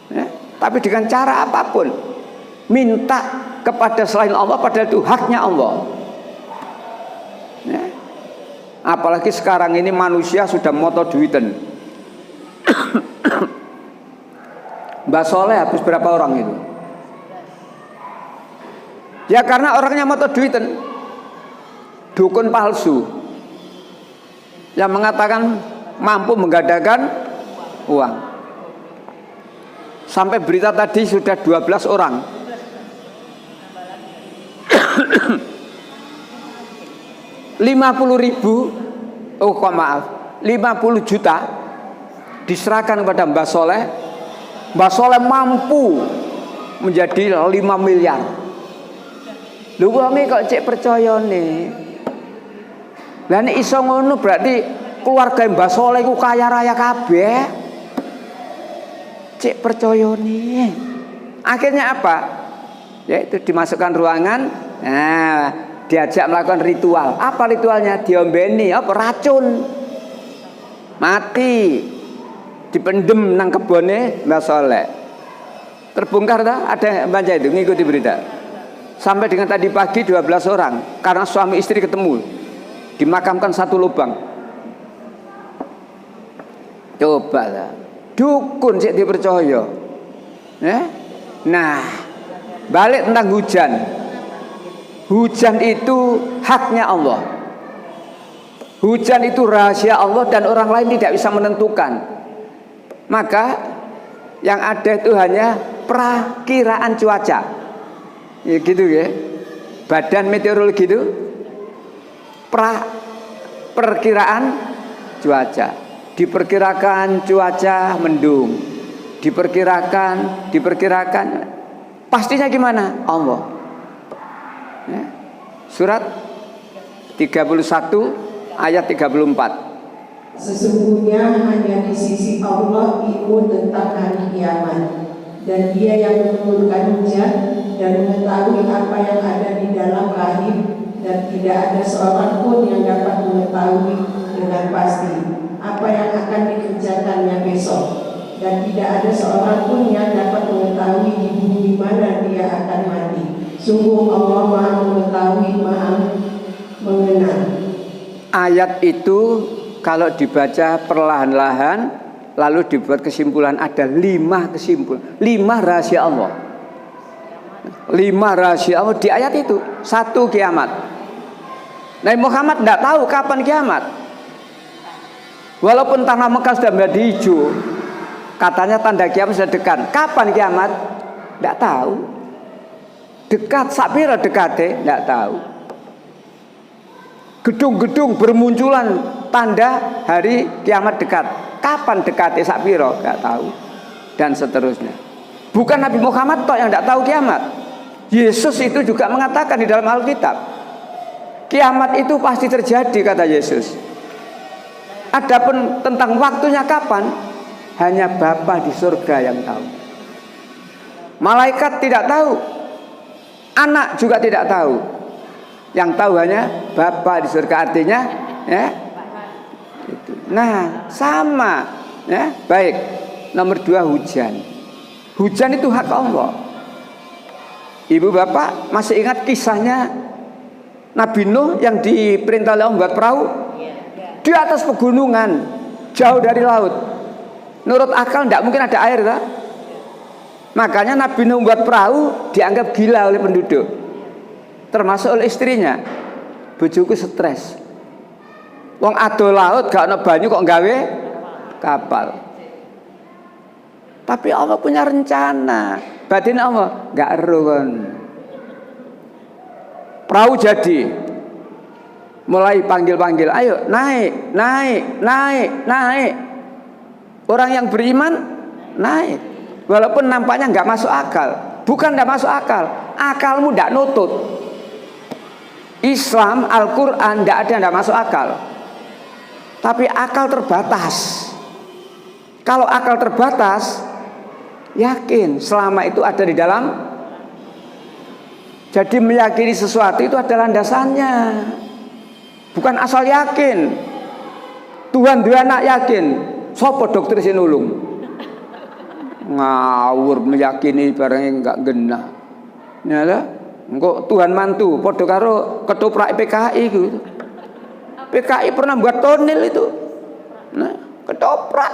ya, tapi dengan cara apapun minta kepada selain Allah, padahal itu haknya Allah. Ya. Apalagi sekarang ini manusia sudah moto duiten. Mbak Soleh habis berapa orang itu? Ya karena orangnya moto duiten. Dukun palsu yang mengatakan mampu menggandakan uang. Sampai berita tadi sudah 12 orang. 50 juta diserahkan kepada Mbak Soleh. Mbak Soleh mampu menjadi 5 miliar. Lho wonge kok cek percaya nih. Lah nek iso ngono berarti keluarga Mbak Soleh iku kaya raya kabeh. Cek percaya nih. Akhirnya apa? Yaitu dimasukkan ruangan, nah, diajak melakukan ritual. Apa ritualnya? Diombeni apa racun. Mati. Dipendem nang kebone Mbak Soleh. Terbongkar dah, ada baca itu ngikuti berita. Sampai dengan tadi pagi 12 orang karena suami istri ketemu dimakamkan satu lubang. Coba lah, dukun sih dipercaya. Nah, balik tentang hujan. Hujan itu haknya Allah. Hujan itu rahasia Allah dan orang lain tidak bisa menentukan. Maka yang ada itu hanya perakiraan cuaca. Ya gitu ya. Badan meteorologi itu perkiraan cuaca. Diperkirakan cuaca mendung. Diperkirakan pastinya gimana? Allah. Ya. Surat 31 ayat 34. Sesungguhnya hanya di sisi Allah ilmu tentang hari kiamat, dan Dia yang menurunkan hujan dan mengetahui apa yang ada di dalam rahim, dan tidak ada seorang pun yang dapat mengetahui dengan pasti apa yang akan dikerjakannya besok, dan tidak ada seorang pun yang dapat mengetahui di bumi mana dia akan mati. Sungguh Allah Maha mengetahui, Maha mengenal. Ayat itu kalau dibaca perlahan-lahan lalu dibuat kesimpulan, ada 5 kesimpulan, 5 rahasia Allah. 5 rahasia Allah di ayat itu. 1, kiamat. Nabi Muhammad tidak tahu kapan kiamat. Walaupun tanah Mekah sudah menjadi hijau, katanya tanda kiamat sudah dekat. Kapan kiamat? Tidak tahu. Dekat, sapira dekate? Tidak tahu. Gedung-gedung bermunculan tanda hari kiamat dekat. Kapan dekate sapira? Tidak tahu. Dan seterusnya. Bukan Nabi Muhammad toh yang tidak tahu kiamat. Yesus itu juga mengatakan di dalam Alkitab, kiamat itu pasti terjadi, kata Yesus. Adapun tentang waktunya kapan, hanya Bapa di surga yang tahu. Malaikat tidak tahu, anak juga tidak tahu. Yang tahu hanya Bapa di surga, artinya ya. Gitu. Nah, sama ya. Baik. Nomor 2, hujan. Hujan itu hak Allah. Ibu bapak masih ingat kisahnya Nabi Nuh yang diperintah Allah membuat perahu di atas pegunungan, jauh dari laut. Menurut akal tidak mungkin ada air, tak? Makanya Nabi Nuh membuat perahu dianggap gila oleh penduduk, termasuk oleh istrinya. Bojoku stres. Wong ado laut gak ana banyu kok gawe kapal. Tapi Allah punya rencana. Batin Allah gak ero kon. Perahu jadi. Mulai panggil-panggil, ayo naik, naik, naik, naik. Orang yang beriman naik. Walaupun nampaknya nggak masuk akal. Bukan nggak masuk akal, akalmu nggak nutut. Islam, Al-Quran nggak ada nggak masuk akal. Tapi akal terbatas. Kalau akal terbatas, yakin selama itu ada di dalam. Jadi meyakini sesuatu itu ada landasannya. Bukan asal yakin. Tuhan dua anak yakin. Sopo dokter sing nulung. Ngawur meyakini barangnya enggak genah. Nyala, engko Tuhan mantu padha karo ketoprak PKI gitu. PKI pernah buat tonel itu. Nah, ketoprak.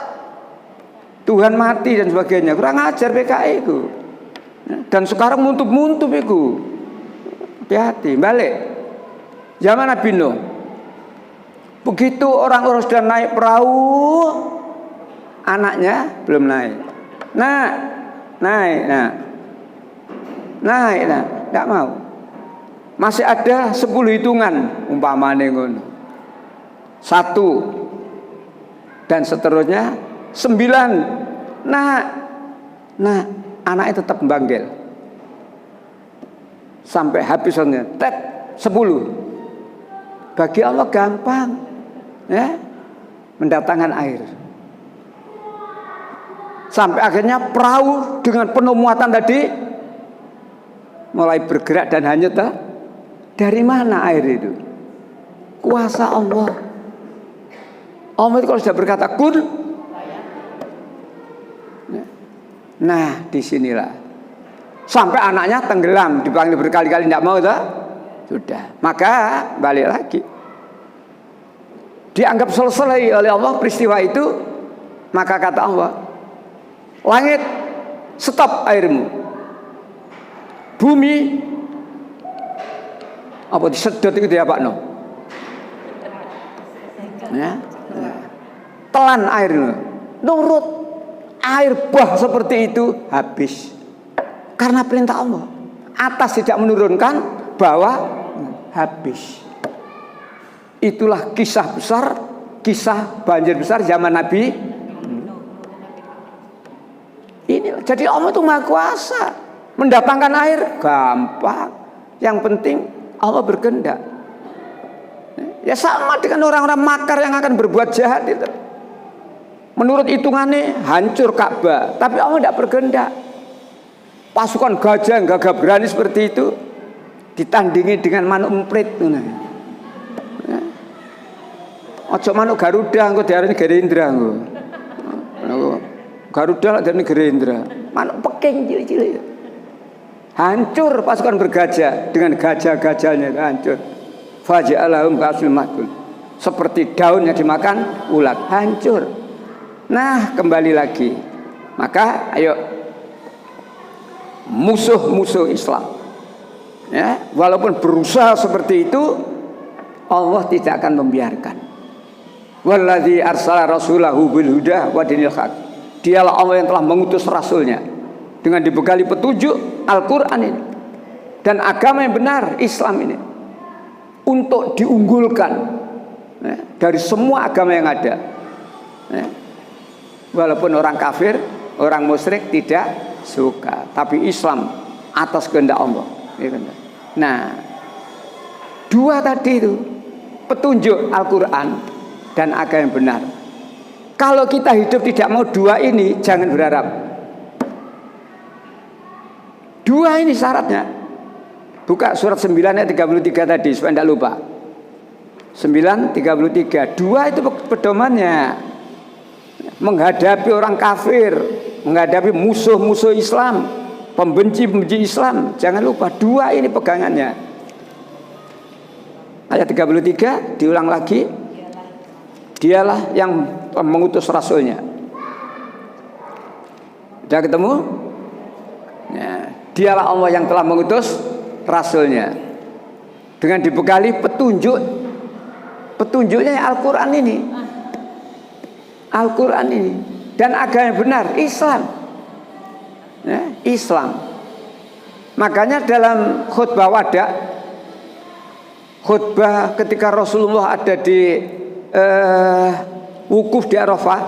Tuhan mati dan sebagainya. Kurang ajar PKI itu. Dan sekarang muntup-muntup itu. Hati-hati, balik. Zaman Nabi Nuh. Begitu orang-orang sudah naik perahu, anaknya belum naik. Naik, enggak mau. Masih ada 10 hitungan umpamane ngono. 1 dan seterusnya 9. Nah, anaknya tetap membanggil. Sampai habisnya 10. Bagi Allah gampang, ya, mendatangkan air. Sampai akhirnya perahu dengan penuh muatan tadi mulai bergerak dan hanyut. Dari mana air itu? Kuasa Allah. Allah itu kalau sudah berkata kun, nah disinilah. Sampai anaknya tenggelam, dipanggil berkali-kali tidak mau, sudah. Maka balik lagi. Dianggap selesai oleh Allah peristiwa itu. Maka kata Allah, langit stop airmu, bumi apa disedot itu ya Pak No, ya, telan airnya, nurut. Air bah seperti itu habis karena perintah Allah. Atas tidak menurunkan, bawah habis. Itulah kisah besar, kisah banjir besar zaman Nabi. Ini jadi Allah itu Maha Kuasa. Mendatangkan air gampang. Yang penting Allah berkehendak. Ya sama dengan orang-orang makar yang akan berbuat jahat itu. Menurut hitungannya hancur Ka'bah, tapi Allah tidak berkehendak. Pasukan gajah yang gagah berani seperti itu ditandingi dengan manuk emprit. Ojo manuk Garuda engko diarani Gerindra engko. Garuda lak diarani Gerindra. Manuk peking cilik-cilik. Hancur pasukan bergajah dengan gajah-gajahnya hancur. Faja'alahum ka'asil ma'kul. Seperti daun yang dimakan ulat, hancur. Nah, kembali lagi. Maka ayo musuh-musuh Islam, ya, walaupun berusaha seperti itu, Allah tidak akan membiarkan. Walladzi arsala rasulahu bil huda wa dinil haq. Dialah Allah yang telah mengutus rasulnya dengan dibekali petunjuk Al-Qur'an ini dan agama yang benar, Islam ini, untuk diunggulkan, ya, dari semua agama yang ada, ya. Walaupun orang kafir, orang musyrik tidak suka, tapi Islam atas kehendak Allah. Nah, 2 tadi itu petunjuk Al-Quran dan agama yang benar. Kalau kita hidup tidak mau dua ini, jangan berharap. Dua ini syaratnya. Buka surat 9 ayat 33 tadi supaya tidak lupa. 9:33. Dua itu pedomannya. Menghadapi orang kafir, menghadapi musuh-musuh Islam, pembenci-pembenci Islam, jangan lupa dua ini pegangannya. Ayat 33 diulang lagi. Dialah yang mengutus rasulnya. Sudah ketemu? Ya, dialah Allah yang telah mengutus rasulnya. Dengan dibekali petunjuk. Petunjuknya Al-Quran ini. Al-Quran ini. Dan agama yang benar, Islam. Ya, Islam. Makanya dalam khutbah wada, khutbah ketika Rasulullah ada di wukuf di Arafah,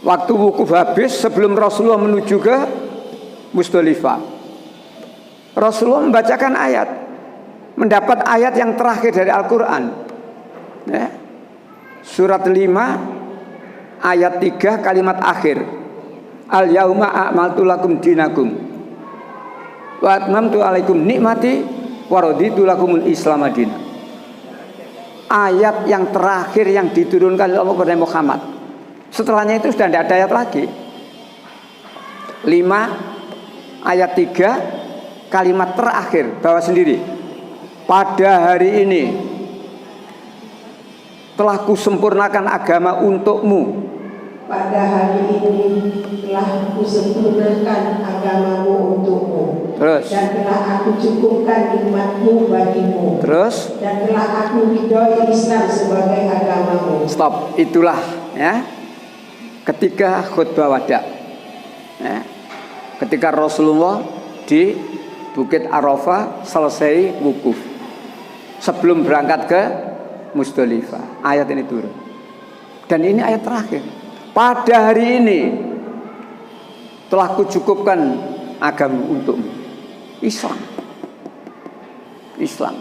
waktu wukuf habis sebelum Rasulullah menuju ke Musdalifah, Rasulullah membacakan ayat, mendapat ayat yang terakhir dari Al-Quran, ya. Surat 5 ayat 3 kalimat akhir, al-yauma a'maltu lakum dinakum wa atmamtu alaikum nikmati wa raditu lakumul islam madina. Ayat yang terakhir yang diturunkan oleh Allah kepada Muhammad. Setelahnya itu sudah tidak ada ayat lagi. 5 ayat 3 kalimat terakhir, bawa sendiri. Pada hari ini telah kusempurnakan agama untukmu. Pada hari ini telah kusempurnakan agamamu untukmu. Terus. Dan telah aku cukupkan nikmatmu bagimu. Terus. Dan telah aku ridhoi Islam sebagai agamamu. Stop. Itulah ya. Ketika khutbah wada, ya. Ketika Rasulullah di Bukit Arafah selesai wukuf, sebelum berangkat ke Musdalifah, ayat ini turun. Dan ini ayat terakhir. Pada hari ini telah kucukupkan agama untukmu, Islam. Islam.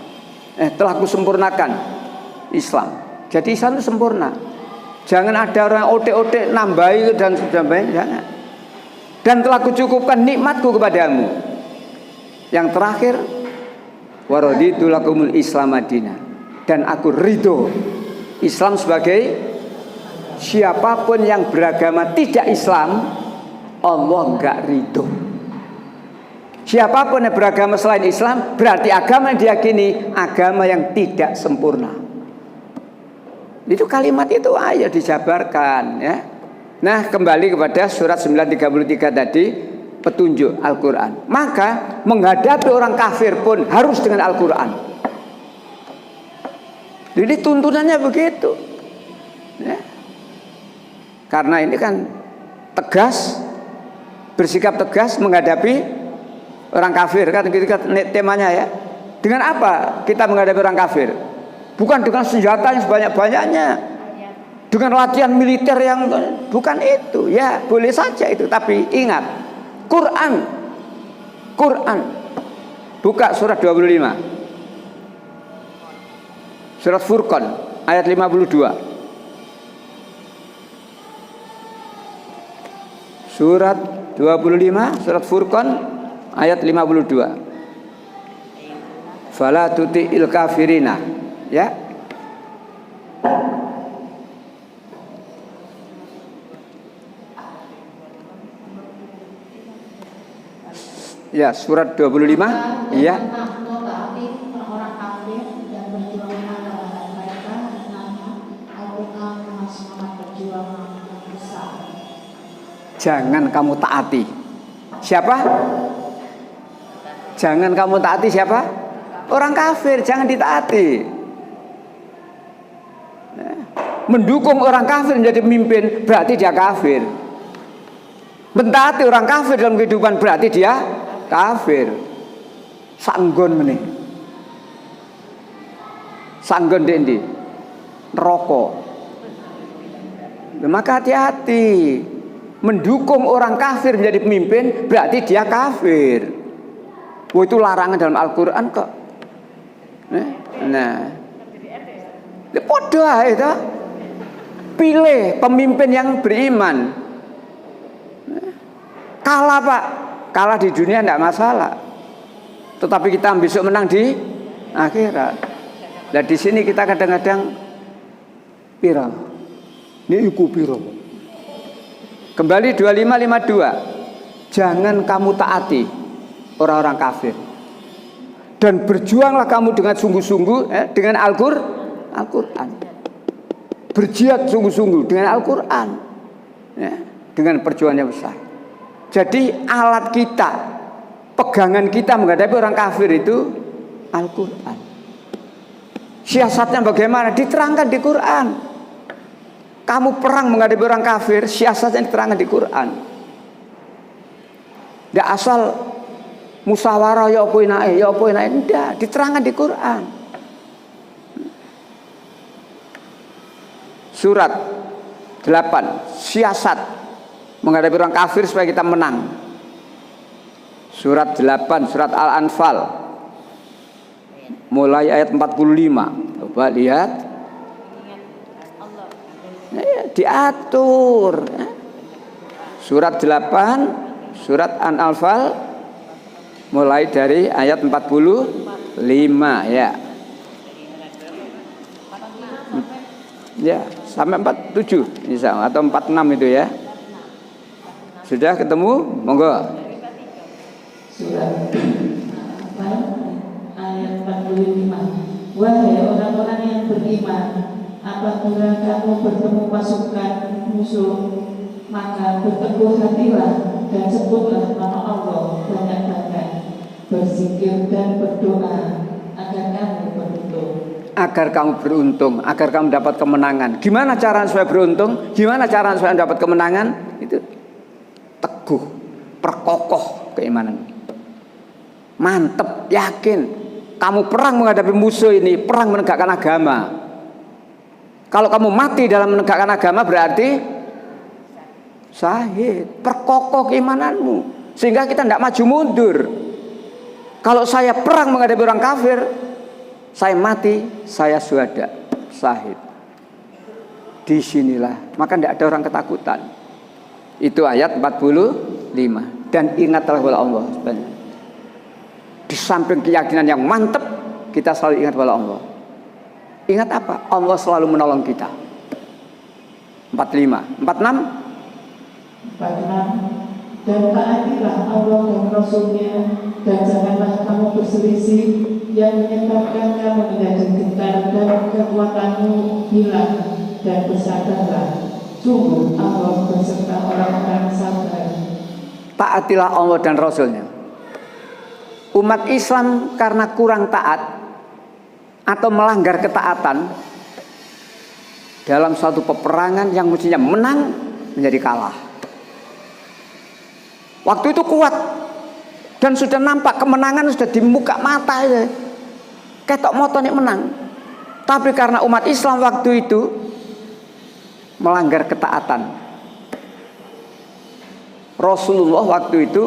Telah kusempurnakan Islam. Jadi Islam itu sempurna. Jangan ada orang otek-otek nambahi dan sebagainya, jangan. Dan telah kucukupkan nikmatku kepadamu. Yang terakhir, wa raditu lakumul islam madina. Dan aku ridho Islam sebagai, siapapun yang beragama tidak Islam, Allah enggak ridho. Siapapun yang beragama selain Islam, berarti agama yang diyakini agama yang tidak sempurna. Itu kalimat itu ayo dijabarkan ya. Nah, kembali kepada surat 9:33 tadi, petunjuk Al-Quran. Maka menghadapi orang kafir pun harus dengan Al-Quran. Jadi tuntunannya begitu ya. Karena ini kan tegas, bersikap tegas menghadapi orang kafir kan, gitu kan temanya ya. Dengan apa kita menghadapi orang kafir? Bukan dengan senjata yang sebanyak-banyaknya, dengan latihan militer yang bukan itu. Ya boleh saja itu, tapi ingat Quran. Buka surat 25, surat Furqan ayat 52. Surat 25, surat Furqan ayat 52. Fala tuti'il kafirina, ya. Ya, surat 25, ya. Jangan kamu taati. Siapa? Jangan kamu taati siapa? Orang kafir, jangan ditaati. Mendukung orang kafir menjadi pemimpin berarti dia kafir. Mentaati orang kafir dalam kehidupan berarti dia kafir. Sanggon meneh. Sanggon dendi. Rokok. Maka hati-hati. Mendukung orang kafir menjadi pemimpin berarti dia kafir. Itu larangan dalam Al-Quran kok. Nah, Podo ae to. Pilih pemimpin yang beriman. Kalah Pak, kalah di dunia tidak masalah. Tetapi kita besok menang di akhirat. Nah di sini kita kadang-kadang piro. Ini iku piro. Kembali 2552. Jangan kamu taati orang-orang kafir. Dan berjuanglah kamu dengan sungguh-sungguh dengan Al-Qur'an. Berjihad sungguh-sungguh dengan Al-Qur'an. Ya, dengan perjuangan yang besar. Jadi alat kita, pegangan kita menghadapi orang kafir itu Al-Qur'an. Siasatnya bagaimana? Diterangkan di Quran. Kamu perang menghadapi orang kafir, siasatnya diterangkan di Quran. Tidak asal musyawarah ya apa enake, tidak, diterangkan di Quran. Surat 8, siasat menghadapi orang kafir supaya kita menang. Surat 8, surat Al-Anfal, mulai ayat 45. Coba lihat. Diatur. Surat 8, surat Al-Anfal, mulai dari ayat 45 ya. Ya, sampai 47 misalnya, atau 46 itu ya. Sudah ketemu? Monggo. Surat ayat 45. Wahai orang-orang yang beriman, apabila kamu bertemu pasukan musuh, maka berteguh hatilah dan sebutlah nama Allah banyak-banyak, berzikir dan berdoa agar kamu beruntung. Agar kamu beruntung, agar kamu dapat kemenangan. Gimana cara supaya beruntung? Gimana cara supaya dapat kemenangan? Itu teguh, perkokoh keimanan. Mantep, yakin. Kamu perang menghadapi musuh ini, perang menegakkan agama. Kalau kamu mati dalam menegakkan agama berarti syahid. Perkokoh keimananmu sehingga kita tidak maju mundur. Kalau saya perang menghadapi orang kafir, saya mati, saya syuhada, syahid. Disinilah, maka tidak ada orang ketakutan. Itu ayat 45. Dan ingatlah kepada Allah sebenarnya. Di samping keyakinan yang mantap, kita selalu ingat kepada Allah. Ingat apa? Allah selalu menolong kita. 45, 46. Dan taatilah Allah dan Rasulnya, dan janganlah kamu berselisih yang menyebabkan kamu menjadi gentar dan kekuatanmu hilang, dan bersabarlah. Sungguh Allah beserta orang-orang sabar. Taatilah Allah dan Rasulnya. Umat Islam karena kurang taat atau melanggar ketaatan dalam suatu peperangan yang mestinya menang menjadi kalah. Waktu itu kuat dan sudah nampak kemenangan sudah di muka mata ya. Ketok motone menang. Tapi karena umat Islam waktu itu melanggar ketaatan, Rasulullah waktu itu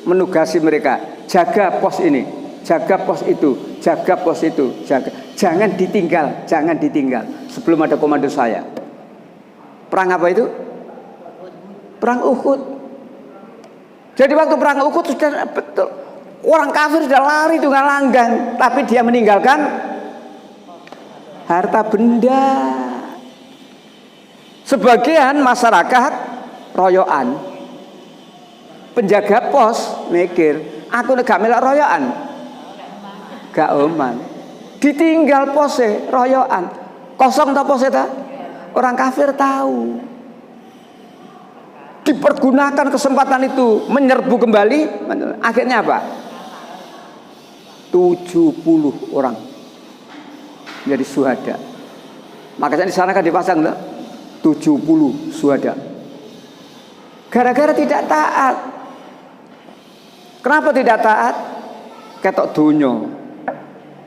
menugasi mereka, jaga pos ini, jaga pos itu, jaga pos itu, jaga. Jangan ditinggal, jangan ditinggal sebelum ada komando saya. Perang apa itu? Perang Uhud. Jadi waktu perang Uhud sudah betul, orang kafir sudah lari dengan langgang, tapi dia meninggalkan harta benda. Sebagian masyarakat royoan, penjaga pos mikir, aku gak melok royoan, gak oman, ditinggal pose royoan, kosong tak pose tak? Orang kafir tahu, dipergunakan kesempatan itu menyerbu kembali. Akhirnya apa? 70 orang jadi syuhada. Makanya di sana kan dipasang 70 syuhada. Gara-gara tidak taat. Kenapa tidak taat? Ketok dunyo.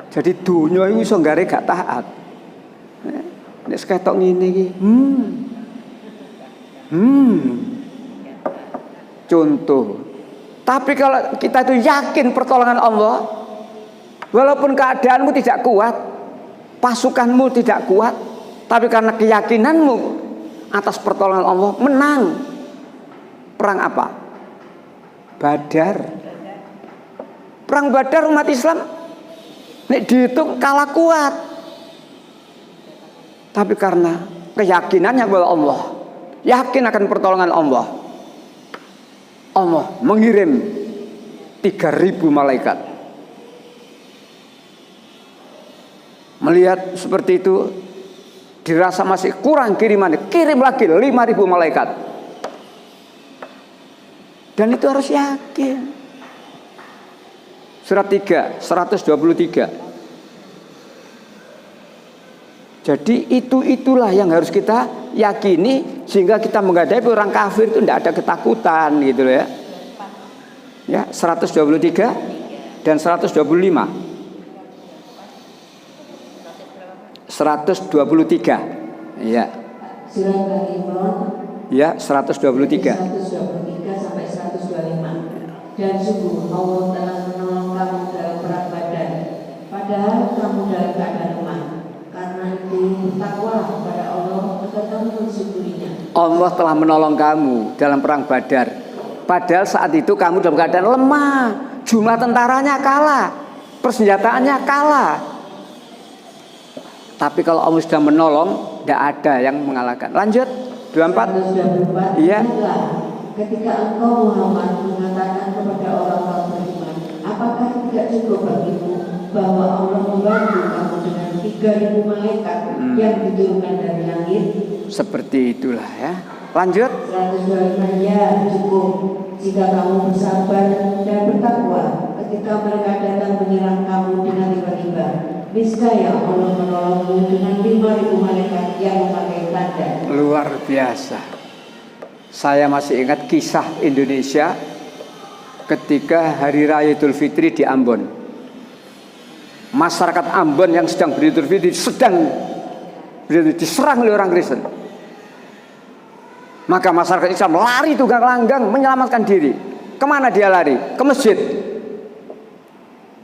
Jadi dunyo itu iso gare gak taat. Nek ketok ngene iki. Contoh. Tapi kalau kita itu yakin pertolongan Allah, walaupun keadaanmu tidak kuat, pasukanmu tidak kuat, tapi karena keyakinanmu atas pertolongan Allah menang. Perang apa? Badar. Perang Badar umat Islam nek dihitung kalah kuat, tapi karena keyakinannya kepada Allah, yakin akan pertolongan Allah, Allah mengirim 3.000 malaikat. Melihat seperti itu, dirasa masih kurang kiriman, kirim lagi 5.000 malaikat. Dan itu harus yakin. Surat 3, 123. Jadi itulah yang harus kita yakini, sehingga kita menghadapi orang kafir itu tidak ada ketakutan gitu loh ya. Ya, 123 dan 125. 123. Iya. Surat Al-Imran. Ya, 123. 123 sampai 125. Dan sungguh Allah telah menolong kamu dalam perang Badar, padahal kamu dalam keadaan lemah. Karena itu bertakwalah kepada Allah agar kamu mensyukurinya. Allah telah menolong kamu dalam perang Badar, padahal saat itu kamu dalam keadaan lemah. Jumlah tentaranya kalah, persenjataannya kalah. Tapi kalau Allah sudah menolong, tidak ada yang mengalahkan. Lanjut 24. Iya. Ketika engkau Muhammad mengatakan kepada orang-orang beriman, apakah tidak cukup bagimu bahwa Allah membantu kamu dengan 3.000 malaikat yang diturunkan dari langit? Seperti itulah ya. Lanjut. 125. Ya cukup jika kamu bersabar dan bertakwa ketika mereka datang menyerang kamu dengan tiba-tiba. Niscaya Allah menolongmu dengan 5.000 malaikat yang memakai tanda. Luar biasa. Saya masih ingat kisah Indonesia ketika Hari Raya Idul Fitri di Ambon. Masyarakat Ambon yang sedang beridul fitri sedang diserang oleh orang Kristen. Maka masyarakat Islam lari tunggang langgang menyelamatkan diri. Kemana dia lari? Ke masjid.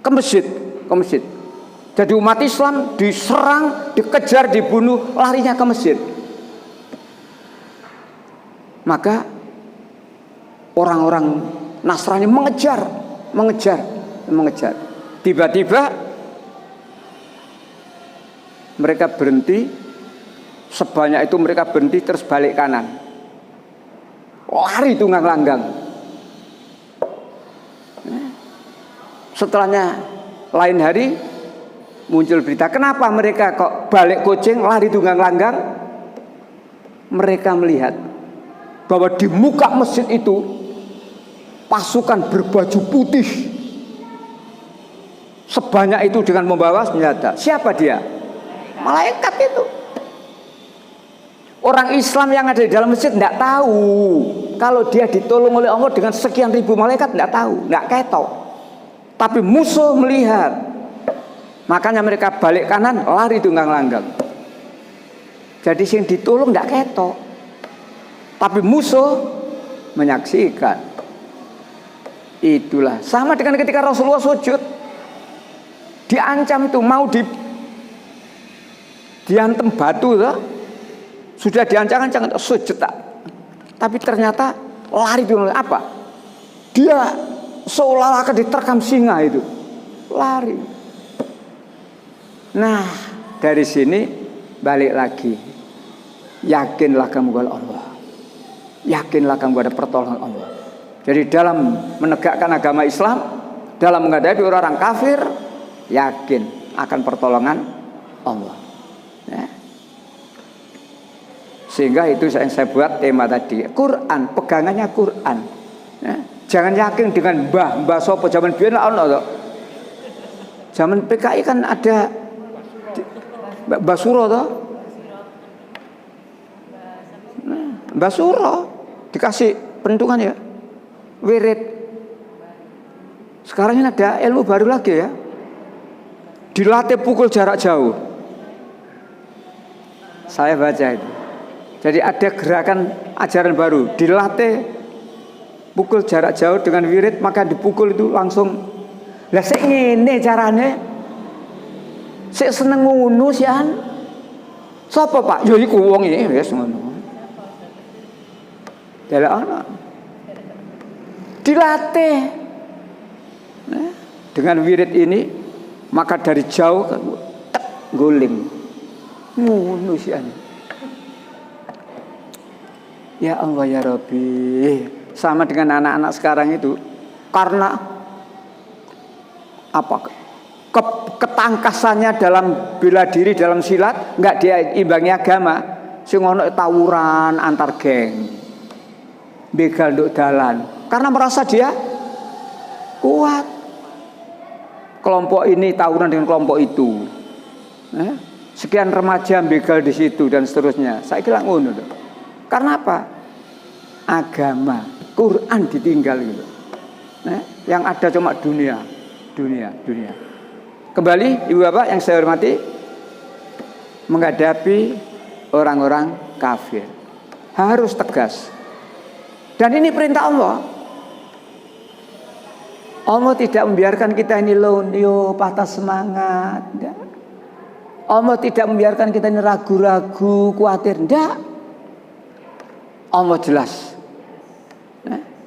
Ke masjid. Ke masjid. Jadi umat Islam diserang, dikejar, dibunuh, larinya ke masjid. Maka orang-orang Nasrani mengejar. Tiba-tiba mereka berhenti. Sebanyak itu mereka berhenti terus balik kanan. Lari tunggang langgang. Setelahnya lain hari muncul berita, kenapa mereka kok balik kucing, lari tunggang langgang? Mereka melihat bahwa di muka masjid itu pasukan berbaju putih sebanyak itu dengan membawa senjata. Siapa dia? Malaikat itu. Orang Islam yang ada di dalam masjid tidak tahu kalau dia ditolong oleh Allah dengan sekian ribu malaikat, tidak tahu, tidak ketok. Tapi musuh melihat. Makanya mereka balik kanan, lari tunggang langgang. Jadi yang ditolong tidak ketok, tapi musuh menyaksikan. Itulah sama dengan ketika Rasulullah sujud, diancam itu mau diantem batu tuh. Sudah diancam-ancam sujud tak. Tapi ternyata lari tunggang apa? Dia seolah-olah akan diterkam singa itu. Lari. Nah, dari sini balik lagi. Yakinlah kamu kepada Allah. Yakinlah kamu kepada pertolongan Allah. Jadi dalam menegakkan agama Islam, dalam menghadapi orang-orang kafir, yakin akan pertolongan Allah. Ya. Sehingga itu yang saya buat tema tadi. Quran, pegangannya Quran. Ya. Jangan yakin dengan mbah sopo zaman biyen lah ono. Zaman PKI kan ada Mbah Suro toh? Mbah Suro dikasih peruntungan ya. Wirid. Sekarang ini ada ilmu baru lagi ya. Dilatih pukul jarak jauh. Saya baca itu. Jadi ada gerakan ajaran baru, dilatih pukul jarak jauh dengan wirid, maka dipukul itu langsung. Lah sik ngene carane. Sik seneng ngono sian. Sapa Pak? Ya iku wong iki wis ngono. Delok ana. Dilatih. Dengan wirid ini maka dari jauh guling. Ngono sian. Ya Allah ya Rabbi. Sama dengan anak-anak sekarang itu, karena apa? Ketangkasannya dalam bela diri dalam silat nggak diimbangi agama. Sing ono tawuran antar geng, begal nduk dalan, karena merasa dia kuat. Kelompok ini tawuran dengan kelompok itu, sekian remaja begal di situ dan seterusnya. Saya kira ngono. Karena apa? Agama, Quran ditinggal gitu. Yang ada cuma dunia. Kembali ibu bapak yang saya hormati, menghadapi orang-orang kafir harus tegas. Dan ini perintah Allah. Allah tidak membiarkan kita ini lonyo, patah semangat. Enggak. Allah tidak membiarkan kita ini ragu-ragu, khawatir. Enggak. Allah jelas.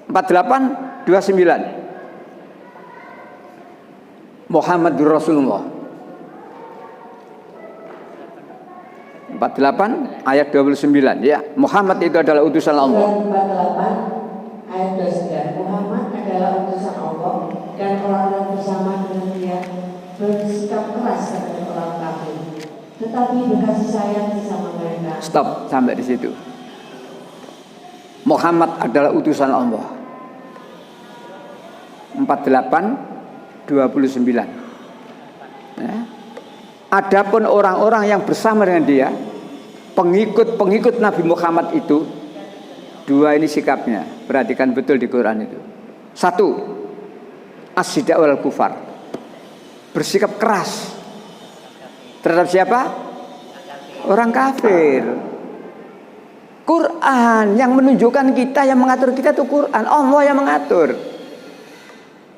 48:29 Muhammadur Rasulullah. 48 ayat 29 ya. Muhammad itu adalah utusan Allah. 48 ayat 29 Muhammad adalah utusan Allah dan orang-orang bersama dengan dia bersikap keras terhadap orang kafir, tetapi berkasih sayang sesama mereka. Stop sampai di situ. Muhammad adalah utusan Allah. 48:29 ya. Adapun orang-orang yang bersama dengan dia, pengikut Nabi Muhammad itu, dua ini sikapnya. Perhatikan betul di Quran itu. 1. As-sidaq wal kufar. Bersikap keras terhadap siapa? Orang kafir. Quran yang menunjukkan kita, yang mengatur kita itu Quran. Allah yang mengatur.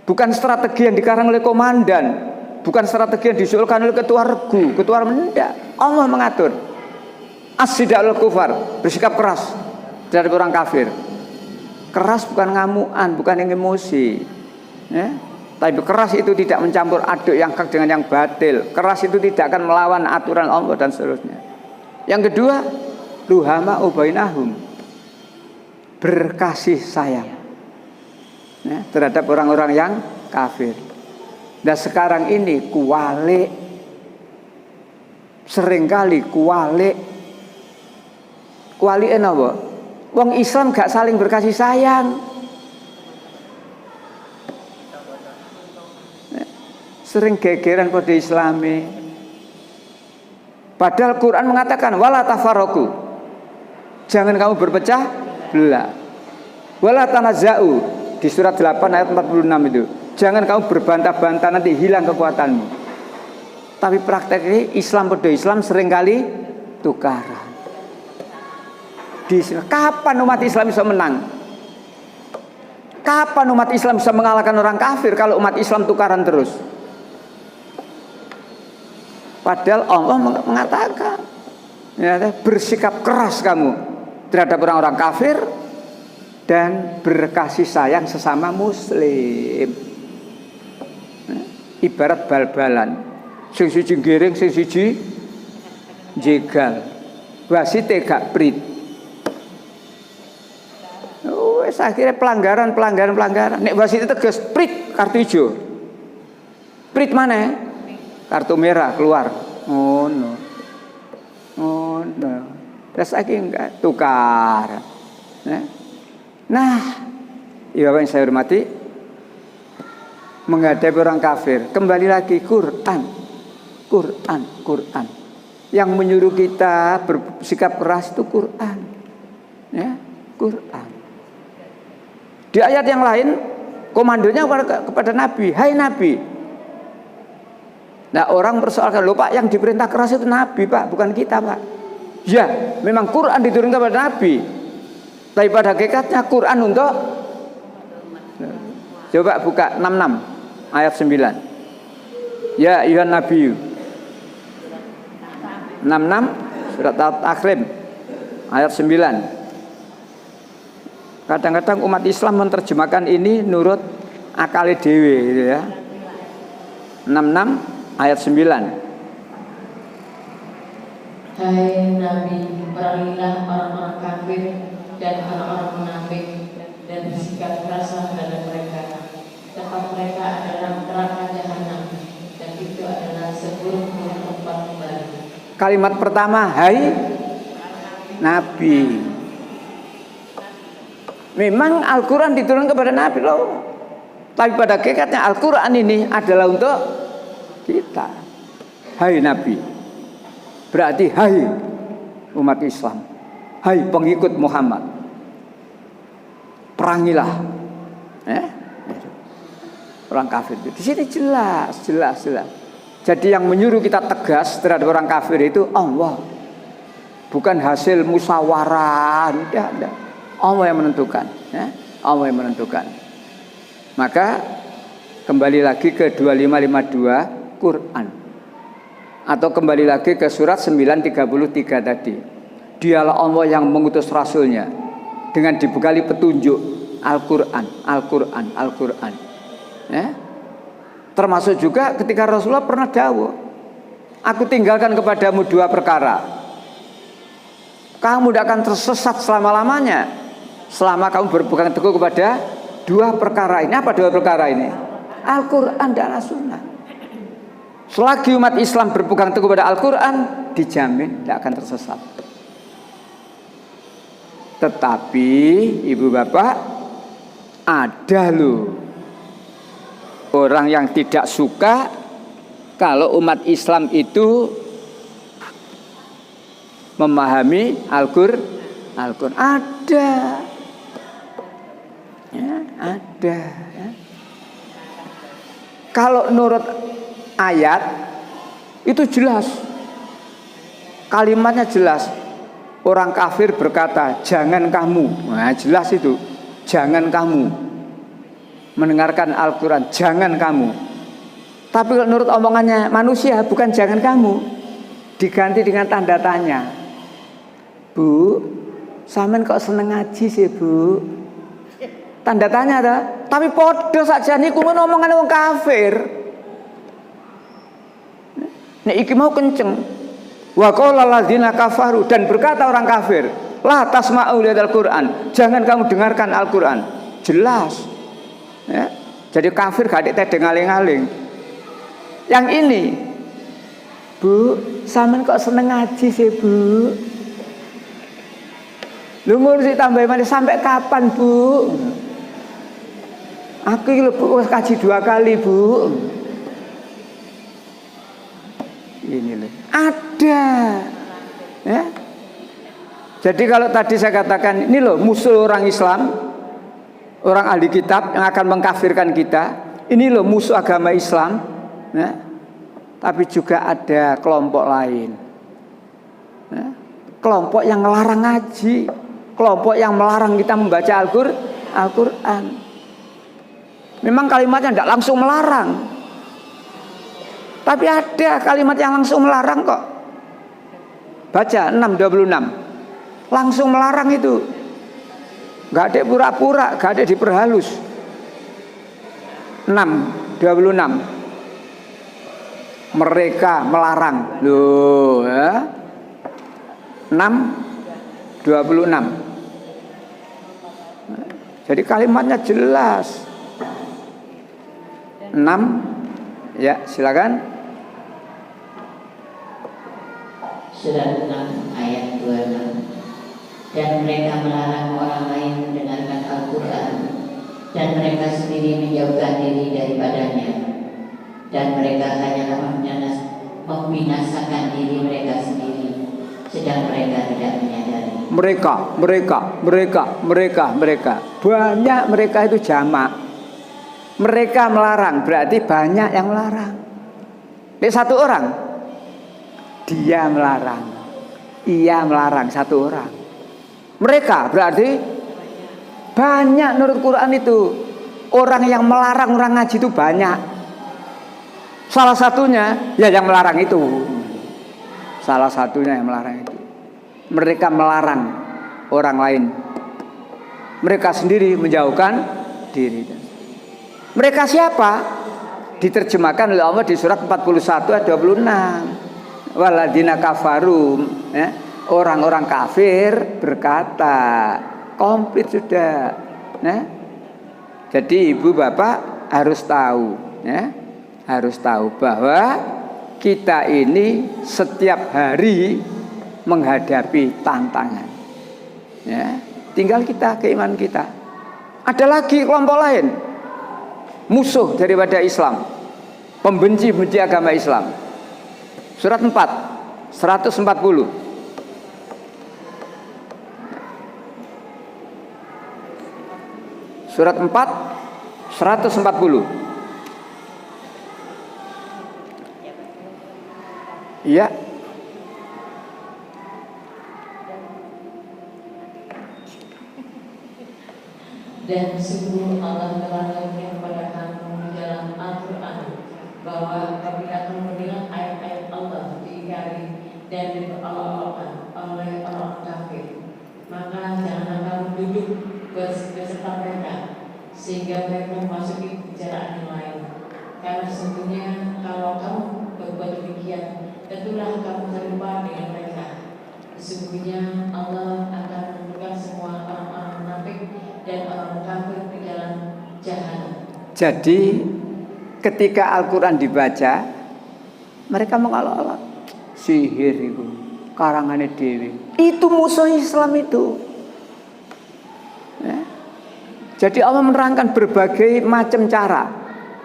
Bukan strategi yang dikarang oleh komandan, bukan strategi yang disusulkan oleh ketua regu, ketua mendak. Allah mengatur. As-sidaq wal kufar, bersikap keras terhadap orang kafir. Keras bukan ngamuan, bukan yang emosi, ya. Tapi keras itu tidak mencampur aduk yang hak dengan yang batil. Keras itu tidak akan melawan aturan Allah dan seterusnya. Yang kedua, ruhama ubainahum, berkasih sayang ya, terhadap orang-orang yang kafir. Dan sekarang ini kuwalik, seringkali kuwalik apa? Wong Islam gak saling berkasih sayang. Sering gegeran pada Islami. Padahal Quran mengatakan wala tafarraqu, jangan kamu berpecah belah. Wala tanazza'u, di surat 8 ayat 46 itu, jangan kamu berbantah-bantah nanti hilang kekuatanmu. Tapi prakteknya Islam pada Islam seringkali tukaran. Kapan umat Islam bisa menang? Kapan umat Islam bisa mengalahkan orang kafir kalau umat Islam tukaran terus? Padahal Allah mengatakan ya, bersikap keras kamu terhadap orang-orang kafir dan berkasih sayang sesama muslim. Ibarat bal-balan, sing siji giring, sing siji jegal, wasite gak prit. Wes akhirnya pelanggaran. Nek wasite tegas prit kartu hijau. Prit mana? Kartu merah keluar. Oh no. Terus lagi enggak tukar. Nah, ya Bapak yang saya hormati, menghadapi orang kafir, kembali lagi Quran. Yang menyuruh kita bersikap keras itu Quran. Ya, Quran. Di ayat yang lain, komandonya kepada Nabi, hai Nabi. Nah, orang persoalkan, loh Pak, yang diperintah keras itu Nabi Pak, bukan kita Pak. Ya, memang Quran diturunkan kepada Nabi, tapi pada hakikatnya Quran untuk, coba buka 66 ayat 9. Ya ayuhan Nabi, 66 surat At-Tahrim ayat 9. Kadang-kadang umat Islam menerjemahkan ini nurut akali dewe gitu ya. 66 ayat 9. Hai Nabi, perangilah orang-orang kafir dan orang-orang munafik dan bersikap keras terhadap mereka. Tempat mereka adalah neraka jahanam dan itu adalah seburuk-buruk tempat kembali. Kalimat pertama, hai Nabi. Memang Al-Quran diturunkan kepada Nabi loh. Tapi pada hakikatnya Al-Quran ini adalah untuk kita. Hai Nabi, berarti hai umat Islam, hai pengikut Muhammad, perangilah orang kafir. Di sini jelas. Jadi yang menyuruh kita tegas terhadap orang kafir itu Allah, bukan hasil musyawarah. Tidak. Allah yang menentukan, ya? Allah yang menentukan. Maka kembali lagi ke 2552 Quran, atau kembali lagi ke surat 933 tadi. Dialah Allah yang mengutus Rasulnya dengan dibekali petunjuk Al-Quran. Ya? Termasuk juga ketika Rasulullah pernah dawuh, aku tinggalkan kepadamu 2 perkara, kamu tidak akan tersesat selama-lamanya selama kamu berpegang teguh kepada 2 perkara ini. Apa 2 perkara ini? Al-Quran dan As-Sunnah. Selagi umat Islam berpegang teguh pada Al-Quran, dijamin tidak akan tersesat. Tetapi ibu bapak, ada loh orang yang tidak suka kalau umat Islam itu memahami Al-Quran. Ada. Ya, ada ya. Kalau menurut ayat itu jelas, kalimatnya jelas. Orang kafir berkata, jangan kamu. Nah, jelas itu, jangan kamu mendengarkan Al-Quran, jangan kamu. Tapi kalau menurut omongannya manusia, bukan jangan kamu, diganti dengan tanda tanya. Bu, sampean kok seneng ngaji sih bu? Tanda tanya dah. Tapi podo saja niku omongan wong kafir. Nek iki mau kenceng. Wa qala alladzina kafaru, dan berkata orang kafir, la tasma'u lil Qur'an, jangan kamu dengarkan Al-Qur'an. Jelas. Ya. Jadi kafir gak ada tedeng aling-aling. Yang ini, Bu, sampean kok seneng ngaji sih, Bu? Lu ngurusi tambah mana sampai kapan, Bu? Aku ini Bu kaji 2 kali, Bu. Ini loh. Ada. Ya. Jadi kalau tadi saya katakan ini loh musuh orang Islam, orang ahli kitab yang akan mengkafirkan kita. Ini loh musuh agama Islam. Ya. Tapi juga ada kelompok lain. Ya. Kelompok yang melarang ngaji, kelompok yang melarang kita membaca Al-Quran. Memang kalimatnya tidak langsung melarang, tapi ada kalimat yang langsung melarang kok. Baca 6:26, langsung melarang itu. Gak ada pura-pura, gak ada diperhalus. 6:26, mereka melarang. Loh ya. 6:26. Jadi kalimatnya jelas. 6, ya silakan. Surat 6 ayat 26. Dan mereka melarang orang lain mendengarkan Al-Quran, dan mereka sendiri menjauhkan diri daripadanya, dan mereka hanyalah membinasakan diri mereka sendiri, sedang mereka tidak menyadari. Mereka. Banyak mereka itu jamak. Mereka melarang, berarti banyak yang melarang. Ini satu orang, dia melarang, ia melarang, satu orang. Mereka berarti banyak. Menurut Quran itu orang yang melarang orang ngaji itu banyak. Salah satunya ya yang melarang itu. Salah satunya yang melarang itu. Mereka melarang orang lain. Mereka sendiri menjauhkan diri. Mereka siapa? Diterjemahkan oleh Allah di surat 41 ayat 26. Waladina kafaru, ya, orang-orang kafir berkata, komplit sudah. Ya. Jadi ibu bapak harus tahu, ya, harus tahu bahwa kita ini setiap hari menghadapi tantangan. Ya, tinggal kita, keimanan kita. Ada lagi kelompok lain, musuh daripada Islam, pembenci agama Islam. Surat 4, 140. Surat 4, 140. Iya. Dan sungguh Allah telah mengajarkan kepada kamu di dalam Al-Quran bahwa apabila kamu mendengar ayat-ayat Allah diingkari dan diperolok-olokkan oleh orang kafir, maka janganlah kamu duduk beserta mereka sehingga mereka memasuki pembicaraan yang lain. Karena sesungguhnya kalau kamu berbuat demikian, tentulah kamu serupa dengan mereka. Sesungguhnya Allah akan menentukan semua orang-orang munafik dan orang kafir di dalam jahanam. Jadi ketika Al-Quran dibaca, mereka mengolok-olok sihir itu, karangannya dewi. Itu musuh Islam itu. Ya. Jadi Allah menerangkan berbagai macam cara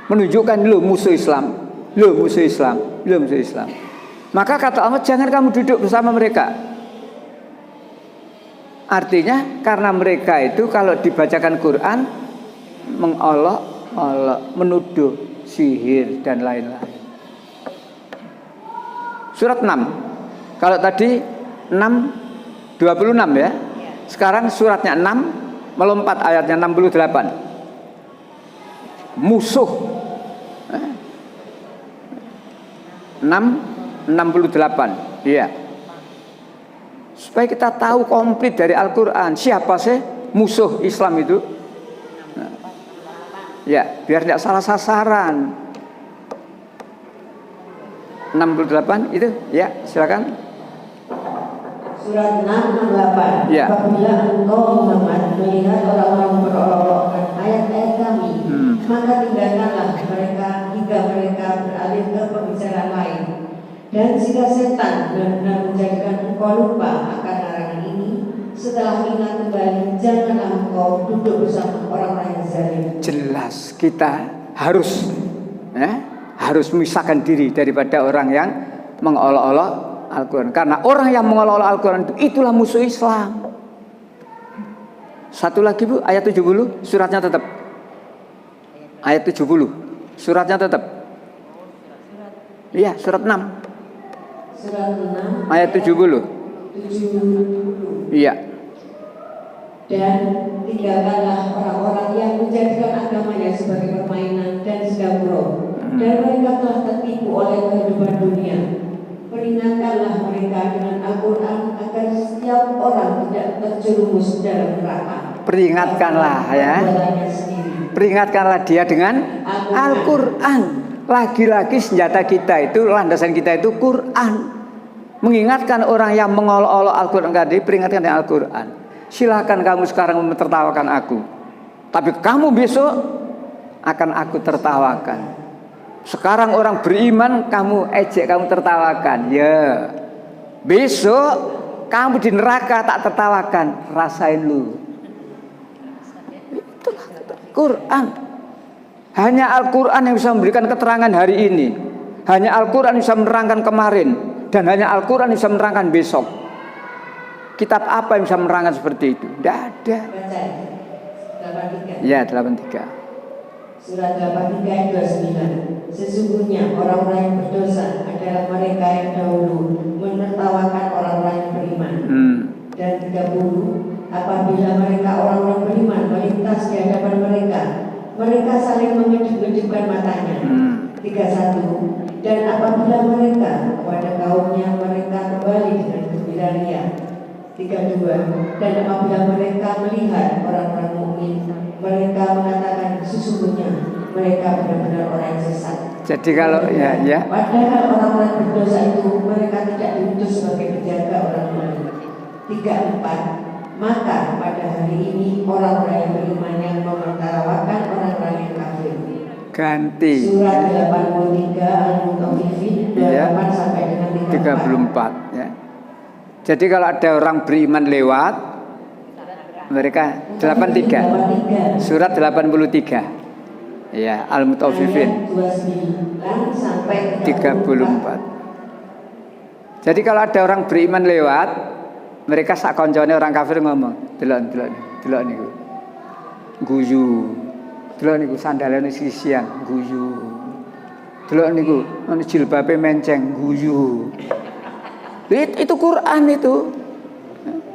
menunjukkan lo musuh Islam, lo musuh Islam, lo musuh Islam. Maka kata Allah, jangan kamu duduk bersama mereka. Artinya karena mereka itu kalau dibacakan Quran mengolok-olok, menuduh sihir dan lain-lain. Surat 6. Kalau tadi 6 26 ya. Sekarang suratnya 6 melompat ayatnya 68. Musuh. 6:68. Iya. Supaya kita tahu komplit dari Al-Quran siapa sih musuh Islam itu. Nah, ya, biar tidak salah sasaran. 68 itu, ya, silakan. Surat 6:68. Ya. Apabila engkau Muhammad melihat orang-orang berolok-olokkan ayat-ayat kami, maka tinggalkanlah mereka hingga mereka beralih ke pembicaraan lain. Dan jika setan benar-benar menjadikan engkau lupa akan larangan ini, setelah ingat kembali, janganlah engkau duduk bersama orang-orang yang zalim. Jelas kita harus harus memisahkan diri daripada orang yang mengolok-olok Al-Quran. Karena orang yang mengolok-olok Al-Quran itulah musuh Islam. Satu lagi Bu, ayat 70, suratnya tetap. Ayat 70, suratnya tetap. Iya, surat 6. Surat 6 ayat 70. Iya. Dan tinggalkanlah orang-orang yang menjadikan agamanya sebagai permainan dan sedang gurau, dan mereka telah tertipu oleh kehidupan dunia. Peringatkanlah mereka dengan Al-Quran agar setiap orang tidak terjerumus dalam neraka. Peringatkanlah ya. Peringatkanlah dia dengan Al-Quran. Lagi-lagi senjata kita itu, landasan kita itu Quran. Mengingatkan orang yang mengolok-olok Al-Quran tadi, peringatkan dengan Al-Quran. Silakan kamu sekarang mentertawakan aku, tapi kamu besok akan aku tertawakan. Sekarang orang beriman kamu ejek, kamu tertawakan. Ya, besok kamu di neraka tak tertawakan. Rasain lu. Itulah Quran. Hanya Al-Quran yang bisa memberikan keterangan hari ini. Hanya Al-Quran yang bisa menerangkan kemarin. Dan hanya Al-Quran yang bisa menerangkan besok. Kitab apa yang bisa menerangkan seperti itu? Tidak ada. Ya, 83. Surat 83 ayat 29. Sesungguhnya orang-orang yang berdosa adalah mereka yang dahulu menertawakan orang-orang yang beriman. Dan 30. Apabila mereka orang-orang beriman melintas di hadapan mereka saling mengedip-edipkan matanya. 31. Dan apabila mereka kepada kaumnya mereka kembali dengan gembira ria. 32. Dan apabila mereka melihat orang-orang mukmin, mereka mengatakan sesungguhnya mereka benar-benar orang yang sesat. Jadi kalau ya. Padahal orang-orang berdosa itu mereka tidak diutus sebagai penjaga orang mukmin. 34. Maka pada hari ini orang-orang yang beriman yang memenjarakan orang-orang yang kafir. Ganti. Surat 83 Al-Mutaffifin 28 sampai dengan 34 ya. Jadi kalau ada orang beriman lewat mereka 83. Surat 83. Ya, Al-Mutaffifin 29 sampai 34. Jadi kalau ada orang beriman lewat, mereka sak koncone orang kafir ngomong, delok niku. Guyu. Delok niku sandalane sisian, guyu. Delok niku ana jilbabe menceng, guyu. Itu Quran itu.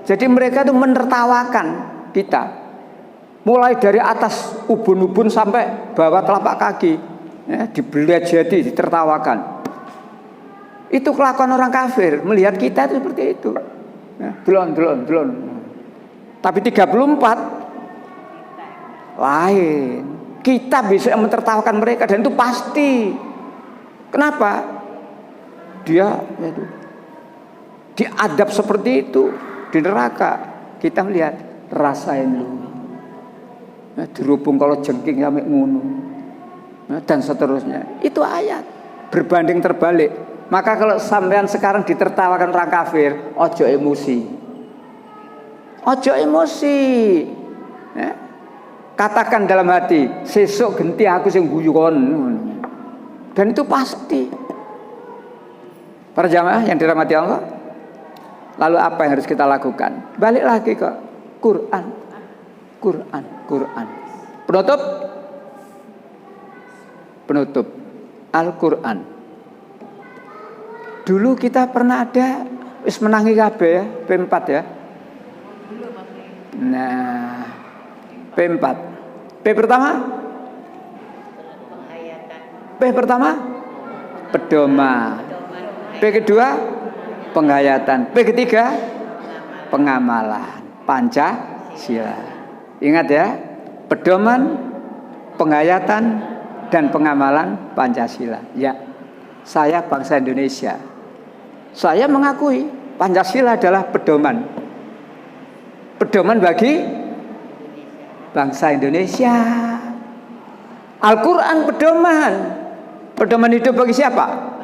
Jadi mereka itu menertawakan kita. Mulai dari atas ubun-ubun sampai bawah telapak kaki, ya, dibelajari, ditertawakan. Itu kelakuan orang kafir. Melihat kita itu seperti itu. Ya, delon. Tapi 34 lain. Kita bisa mentertawakan mereka dan itu pasti. Kenapa? Dia itu diadab seperti itu di neraka. Kita melihat rasain lu. Nah, dirubung kalau jengking sampai ngono, nah, dan seterusnya. Itu ayat berbanding terbalik. Maka kalau sampean sekarang ditertawakan orang kafir, ojo emosi, ya. Katakan dalam hati, sesuk genti aku sing guyu kon. Dan itu pasti. Para jamaah yang dirahmati Allah, lalu apa yang harus kita lakukan? Balik lagi ke Quran. Penutup Al-Quran. Dulu kita pernah ada wis menangi kabeh ya, P4 ya. Nah, P4. P pertama pedoman. P kedua penghayatan. P ketiga pengamalan. Pancasila. Ingat ya, pedoman, penghayatan, dan pengamalan Pancasila. Ya, saya bangsa Indonesia. Saya mengakui Pancasila adalah pedoman. Pedoman bagi bangsa Indonesia. Al-Quran pedoman. Pedoman hidup bagi siapa?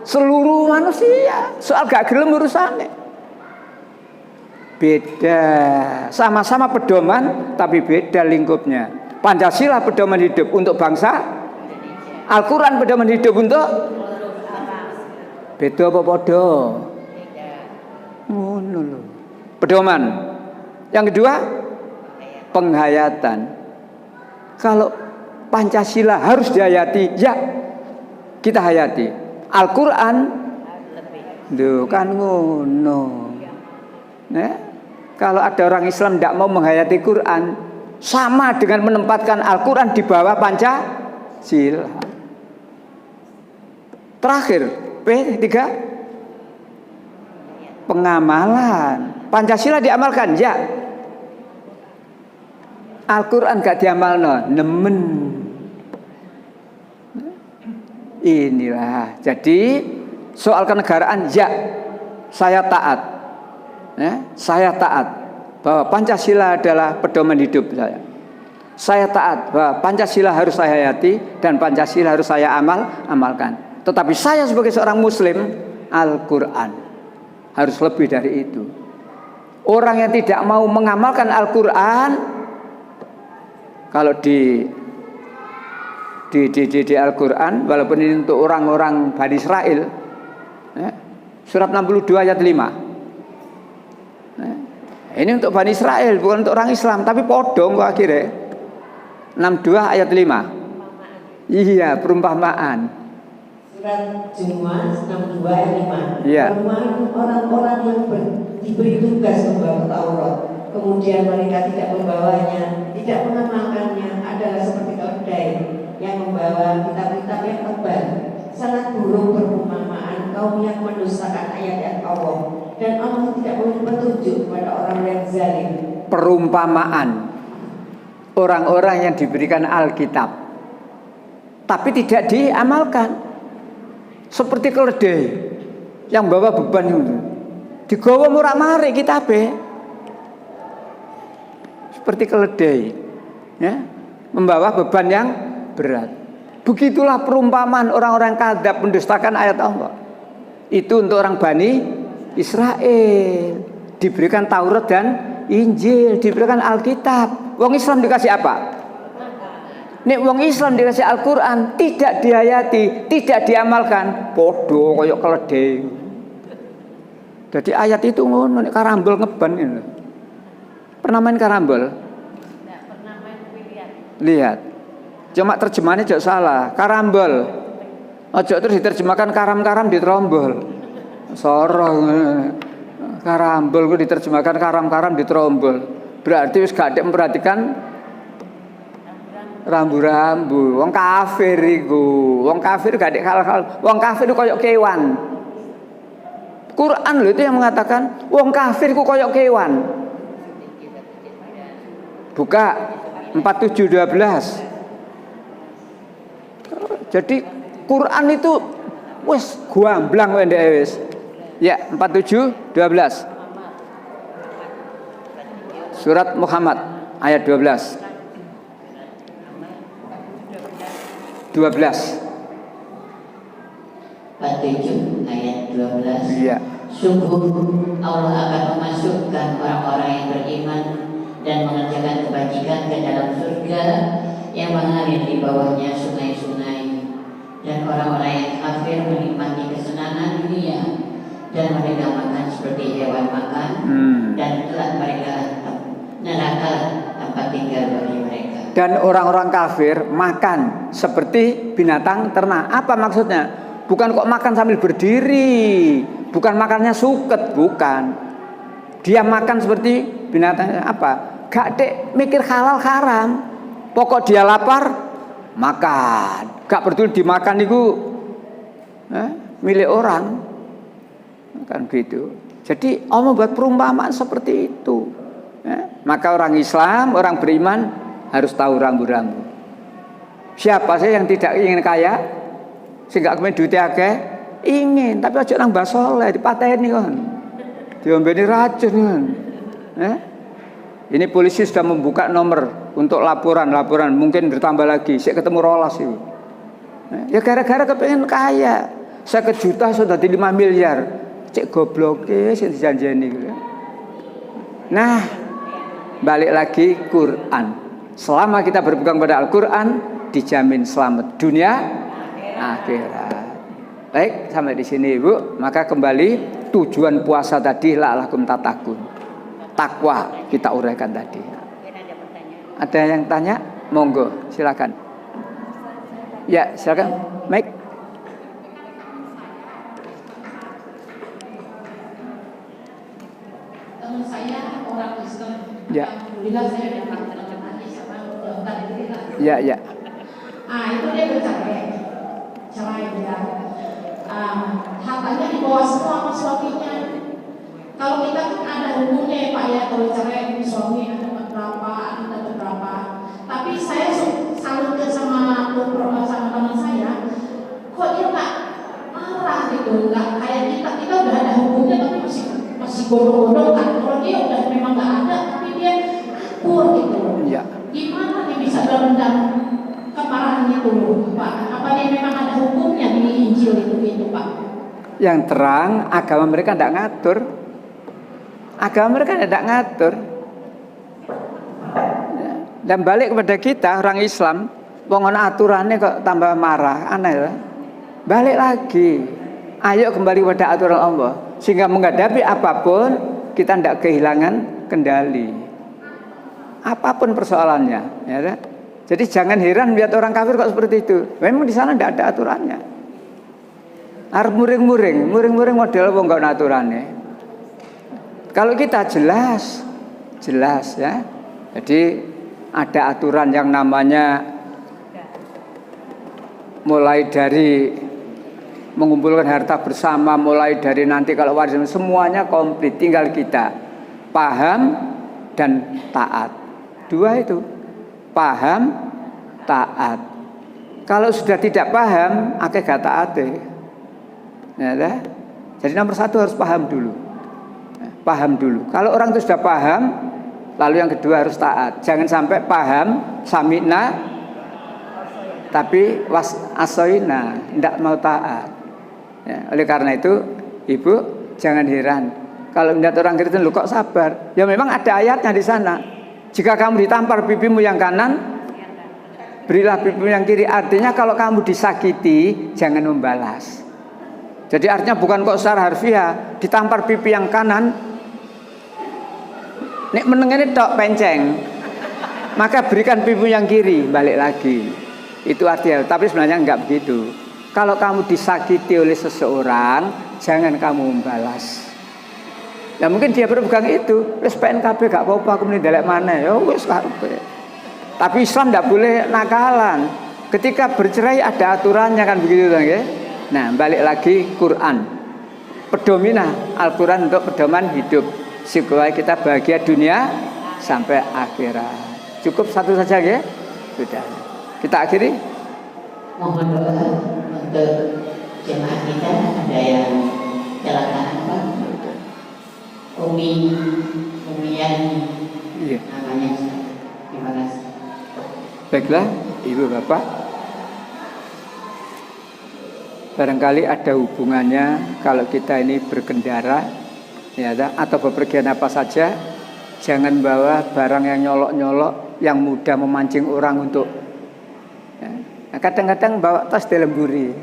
Seluruh manusia. Soal gak gelem urusannya. Beda, sama-sama pedoman tapi beda lingkupnya. Pancasila pedoman hidup untuk bangsa, Al-Quran pedoman hidup untuk beda apa podo? Ngono lho. Pedoman. Yang kedua, penghayatan. Kalau Pancasila harus dihayati, ya kita hayati. Al-Quran, lho kan ngono. Nah, kalau ada orang Islam tidak mau menghayati Quran, sama dengan menempatkan Al-Quran di bawah Pancasila. Terakhir, P3, pengamalan. Pancasila diamalkan, ya. Al-Quran gak diamalno, nemen. Inilah. Jadi soal kenegaraan, ya, saya taat. Ya, saya taat bahwa Pancasila adalah pedoman hidup saya. Saya taat bahwa Pancasila harus saya hayati dan Pancasila harus saya amalkan. Tetapi saya sebagai seorang Muslim, Al-Quran harus lebih dari itu. Orang yang tidak mau mengamalkan Al-Quran, kalau di Al-Quran, walaupun ini untuk orang-orang Bani Israel, ya, surat 62 ayat 5. Ini untuk Bani Israel, bukan untuk orang Islam, tapi podong kok akhirnya. 62 ayat 5. Iya, perumpamaan. Surat Jumu'ah 62 ayat 5. Iya. Perumpamaan orang-orang yang diberi tugas membawa Taurat, kemudian mereka tidak membawanya, tidak mengamalkannya, adalah seperti keledai yang membawa kitab-kitab yang tebal. Sangat buruk perumpamaan kaum yang mendustakan ayat-ayat Allah, dan Allah tidak memberi petunjuk kepada orang yang zalim. Perumpamaan orang-orang yang diberikan Alkitab tapi tidak diamalkan, seperti keledai yang bawa beban itu, digawa murak-marik kitabe, seperti keledai ya, membawa beban yang berat. Begitulah perumpamaan orang-orang kadzab mendustakan ayat Allah. Itu untuk orang Bani Israel, diberikan Taurat dan Injil, diberikan Alkitab. Wong Islam dikasih apa? Nek wong Islam dikasih Al-Quran, tidak dihayati, tidak diamalkan, podo koyok keledai. Jadi ayat itu ngono, nek karambol ngeban gitu. Pernah main karambol? Tidak pernah main pilihan. Lihat, cuma terjemahannya jauh salah. Karambol, ojo terus diterjemahkan karam-karam diterombol. Sorong, karambol gue diterjemahkan karam-karam diterombol. Berarti wis gak ada memperhatikan rambu-rambu. Wong kafir iku, wong kafir gak ada hal-hal. Wong kafir itu koyok kewan. Quran loh itu yang mengatakan wong kafir ku koyok kewan. Buka 47:12. Jadi Quran itu wis gamblang ndek wis. Ya, 47:12. Surat Muhammad ayat 12. 12. 47 ayat 12. Iya. Sungguh Allah akan memasukkan orang-orang yang beriman dan mengerjakan kebajikan ke dalam surga yang mengalir di bawahnya sungai-sungai, dan orang-orang yang kafir menikmati kesenangan dunia dan mereka makan seperti hewan makan, dan telah mereka neraka tempat tinggal bagi mereka. Dan orang-orang kafir makan seperti binatang ternak. Apa maksudnya? Bukan kok makan sambil berdiri, bukan makannya suket, bukan. Dia makan seperti binatang apa? Gak dek mikir halal haram. Pokok dia lapar, makan. Gak peduli dimakan itu milik orang. Kan gitu. Jadi Allah membuat perumpamaan seperti itu. Maka orang Islam, orang beriman harus tahu rambu-rambu. Siapa sih yang tidak ingin kaya? Sehingga kemudian duitnya akeh? Ingin, tapi aja nang basoleh dipateni kan. Diombeni racun kan. Ini polisi sudah membuka nomor untuk laporan, mungkin bertambah lagi. Saya ketemu rolas itu. Ya gara-gara kepengen kaya. Saya kejuta sudah di 5 miliar. Cek gobloknya sing dijanjeni gitu. Nah, balik lagi Quran. Selama kita berpegang pada Al-Quran, dijamin selamat dunia akhirat. Baik, sampai di sini Ibu. Maka kembali tujuan puasa tadi la'allakum tattaqun. Takwa kita uraikan tadi. Ada yang tanya? Monggo, silakan. Ya, silakan. Mike. Teman saya orang Kristen. Ya. Alhamdulillah saya dapat terjemahan sama dokter itu lah. Ya, ya. Itu dia bercerai dia. Hartanya dibawa semua sama suaminya. Kalau kita kan ada hukumnya ya Pak ya, kalau cerai suami ada berapa, ada berapa. Tapi saya salut sama teman saya, kok dia nggak marah gitu, nggak kayak kita udah ada hukumnya tapi masih gondong-gondong kan. Kalau dia udah memang nggak ada, tapi dia akur gitu. Ya. Gimana dia bisa berendam kemarahan itu Pak? Apa dia memang ada hukumnya di Injil itu Pak? Yang terang agama mereka tidak ngatur. Agama mereka tidak ngatur. Dan balik kepada kita orang Islam, wong ana aturannya kok tambah marah, aneh lah. Balik lagi, ayo kembali pada aturan Allah, sehingga menghadapi apapun kita tidak kehilangan kendali. Apapun persoalannya, ya kan? Jadi jangan heran lihat orang kafir kok seperti itu. Memang di sana tidak ada aturannya. Arep muring-muring model wong gak ana aturannya. Kalau kita jelas ya. Jadi ada aturan yang namanya mulai dari mengumpulkan harta bersama, mulai dari nanti kalau warisan semuanya komplit, tinggal kita paham dan taat. Dua itu, paham, taat. Kalau sudah tidak paham, akeh gak taat. Ya, jadi nomor satu harus paham dulu. Paham dulu. Kalau orang itu sudah paham, lalu yang kedua harus taat. Jangan sampai paham, sami'na, tapi was asoina, tidak mau taat. Ya, oleh karena itu, ibu jangan heran kalau melihat orang Kristen, lu kok sabar? Ya memang ada ayatnya di sana. Jika kamu ditampar pipimu yang kanan, berilah pipimu yang kiri. Artinya kalau kamu disakiti, jangan membalas. Jadi artinya bukan kok secara harfiah ditampar pipi yang kanan, nek menengene tok penceng, maka berikan pipimu yang kiri, balik lagi. Itu artinya, tapi sebenarnya enggak begitu. Kalau kamu disakiti oleh seseorang, jangan kamu membalas. Ya mungkin dia berpegang itu, wis PNKB gak apa-apa, aku muni delek maneh, ya wis kabeh. Tapi Islam tidak boleh nakalan. Ketika bercerai ada aturannya kan begitu kan ya. Nah, balik lagi Quran. Pedominan Al-Quran untuk pedoman hidup supaya kita bahagia dunia sampai akhirat. Cukup satu saja ya. Sudah. Kita akhiri. Mohon doa untuk jemaah kita, ada yang kecelakaan Pak. Umian Iya. namanya. Terima kasih. Baiklah, Ibu Bapak. Barangkali ada hubungannya kalau kita ini berkendara ya, atau bepergian apa saja, jangan bawa barang yang nyolok-nyolok yang mudah memancing orang untuk ya. Nah, kadang-kadang bawa tas dalam buri,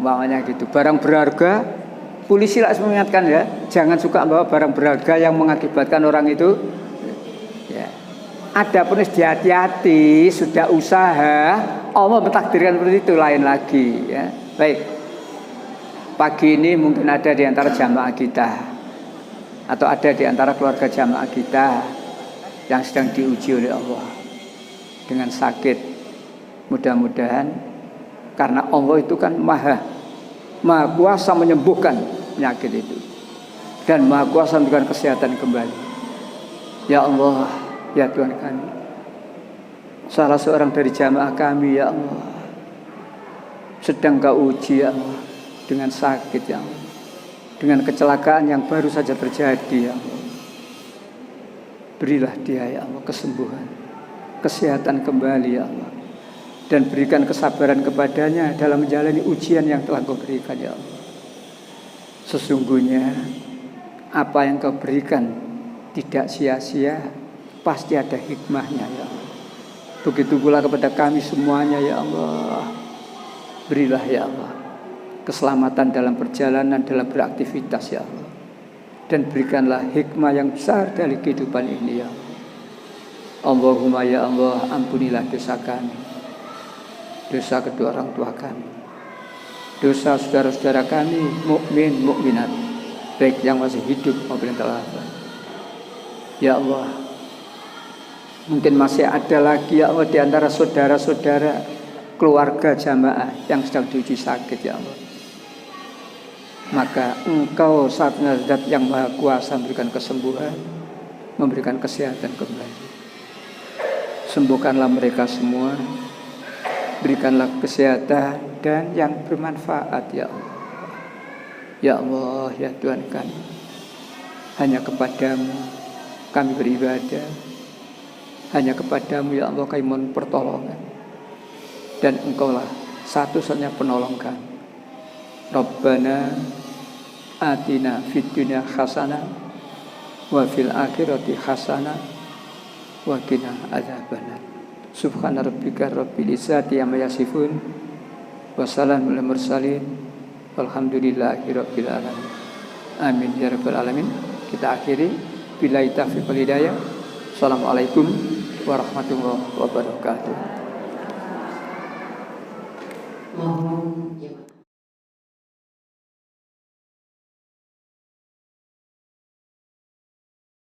bawanya gitu. Barang berharga, polisi langsung mengingatkan ya, jangan suka bawa barang berharga yang mengakibatkan orang itu. Ya. Adapun hati-hati, sudah usaha, Allah mentakdirkan seperti itu, lain lagi. Ya. Baik, pagi ini mungkin ada di antara jamaah kita, atau ada di antara keluarga jamaah kita yang sedang diuji oleh Allah dengan sakit. Mudah-mudahan karena Allah itu kan maha kuasa menyembuhkan penyakit itu dan maha kuasa memberikan kesehatan kembali. Ya Allah, ya Tuhan kami, salah seorang dari jamaah kami ya Allah sedang Kau uji ya Allah dengan sakit ya Allah, dengan kecelakaan yang baru saja terjadi ya Allah. Berilah dia ya Allah kesembuhan, kesehatan kembali ya Allah, dan berikan kesabaran kepadanya dalam menjalani ujian yang telah Kau berikan ya Allah. Sesungguhnya apa yang Kau berikan tidak sia-sia, pasti ada hikmahnya ya Allah. Begitu pula kepada kami semuanya ya Allah. Berilah ya Allah keselamatan dalam perjalanan, dalam beraktivitas ya Allah, dan berikanlah hikmah yang besar dari kehidupan ini ya Allah. Allahumma ya Allah, ampunilah dosa kami, dosa kedua orang tua kami, dosa saudara-saudara kami mukmin mukminat, baik yang masih hidup maupun yang telah wafat. Ya Allah, mungkin masih ada lagi ya Allah di antara saudara-saudara keluarga jamaah yang sedang diuji sakit ya Allah. Maka Engkau satu zat yang maha kuasa memberikan kesembuhan, memberikan kesehatan kembali. Sembuhkanlah mereka semua, berikanlah kesehatan dan yang bermanfaat ya Allah. Ya Allah, ya Tuhan kami, hanya kepadamu kami beribadah, hanya kepadamu ya Allah kami mohon pertolongan, dan Engkaulah satu-satunya penolong kami. Rabbana atina fid dunya hasanah wa fil akhirati hasanah wa qina adzabannar. Subhana rabbika rabbil izzati amma yasifun wa salamun alal mursalin walhamdulillahi rabbil alamin. Amin ya rabbal alamin. Kita akhiri billahi taufiq wal hidayah. Assalamualaikum warahmatullahi wabarakatuh. Mohon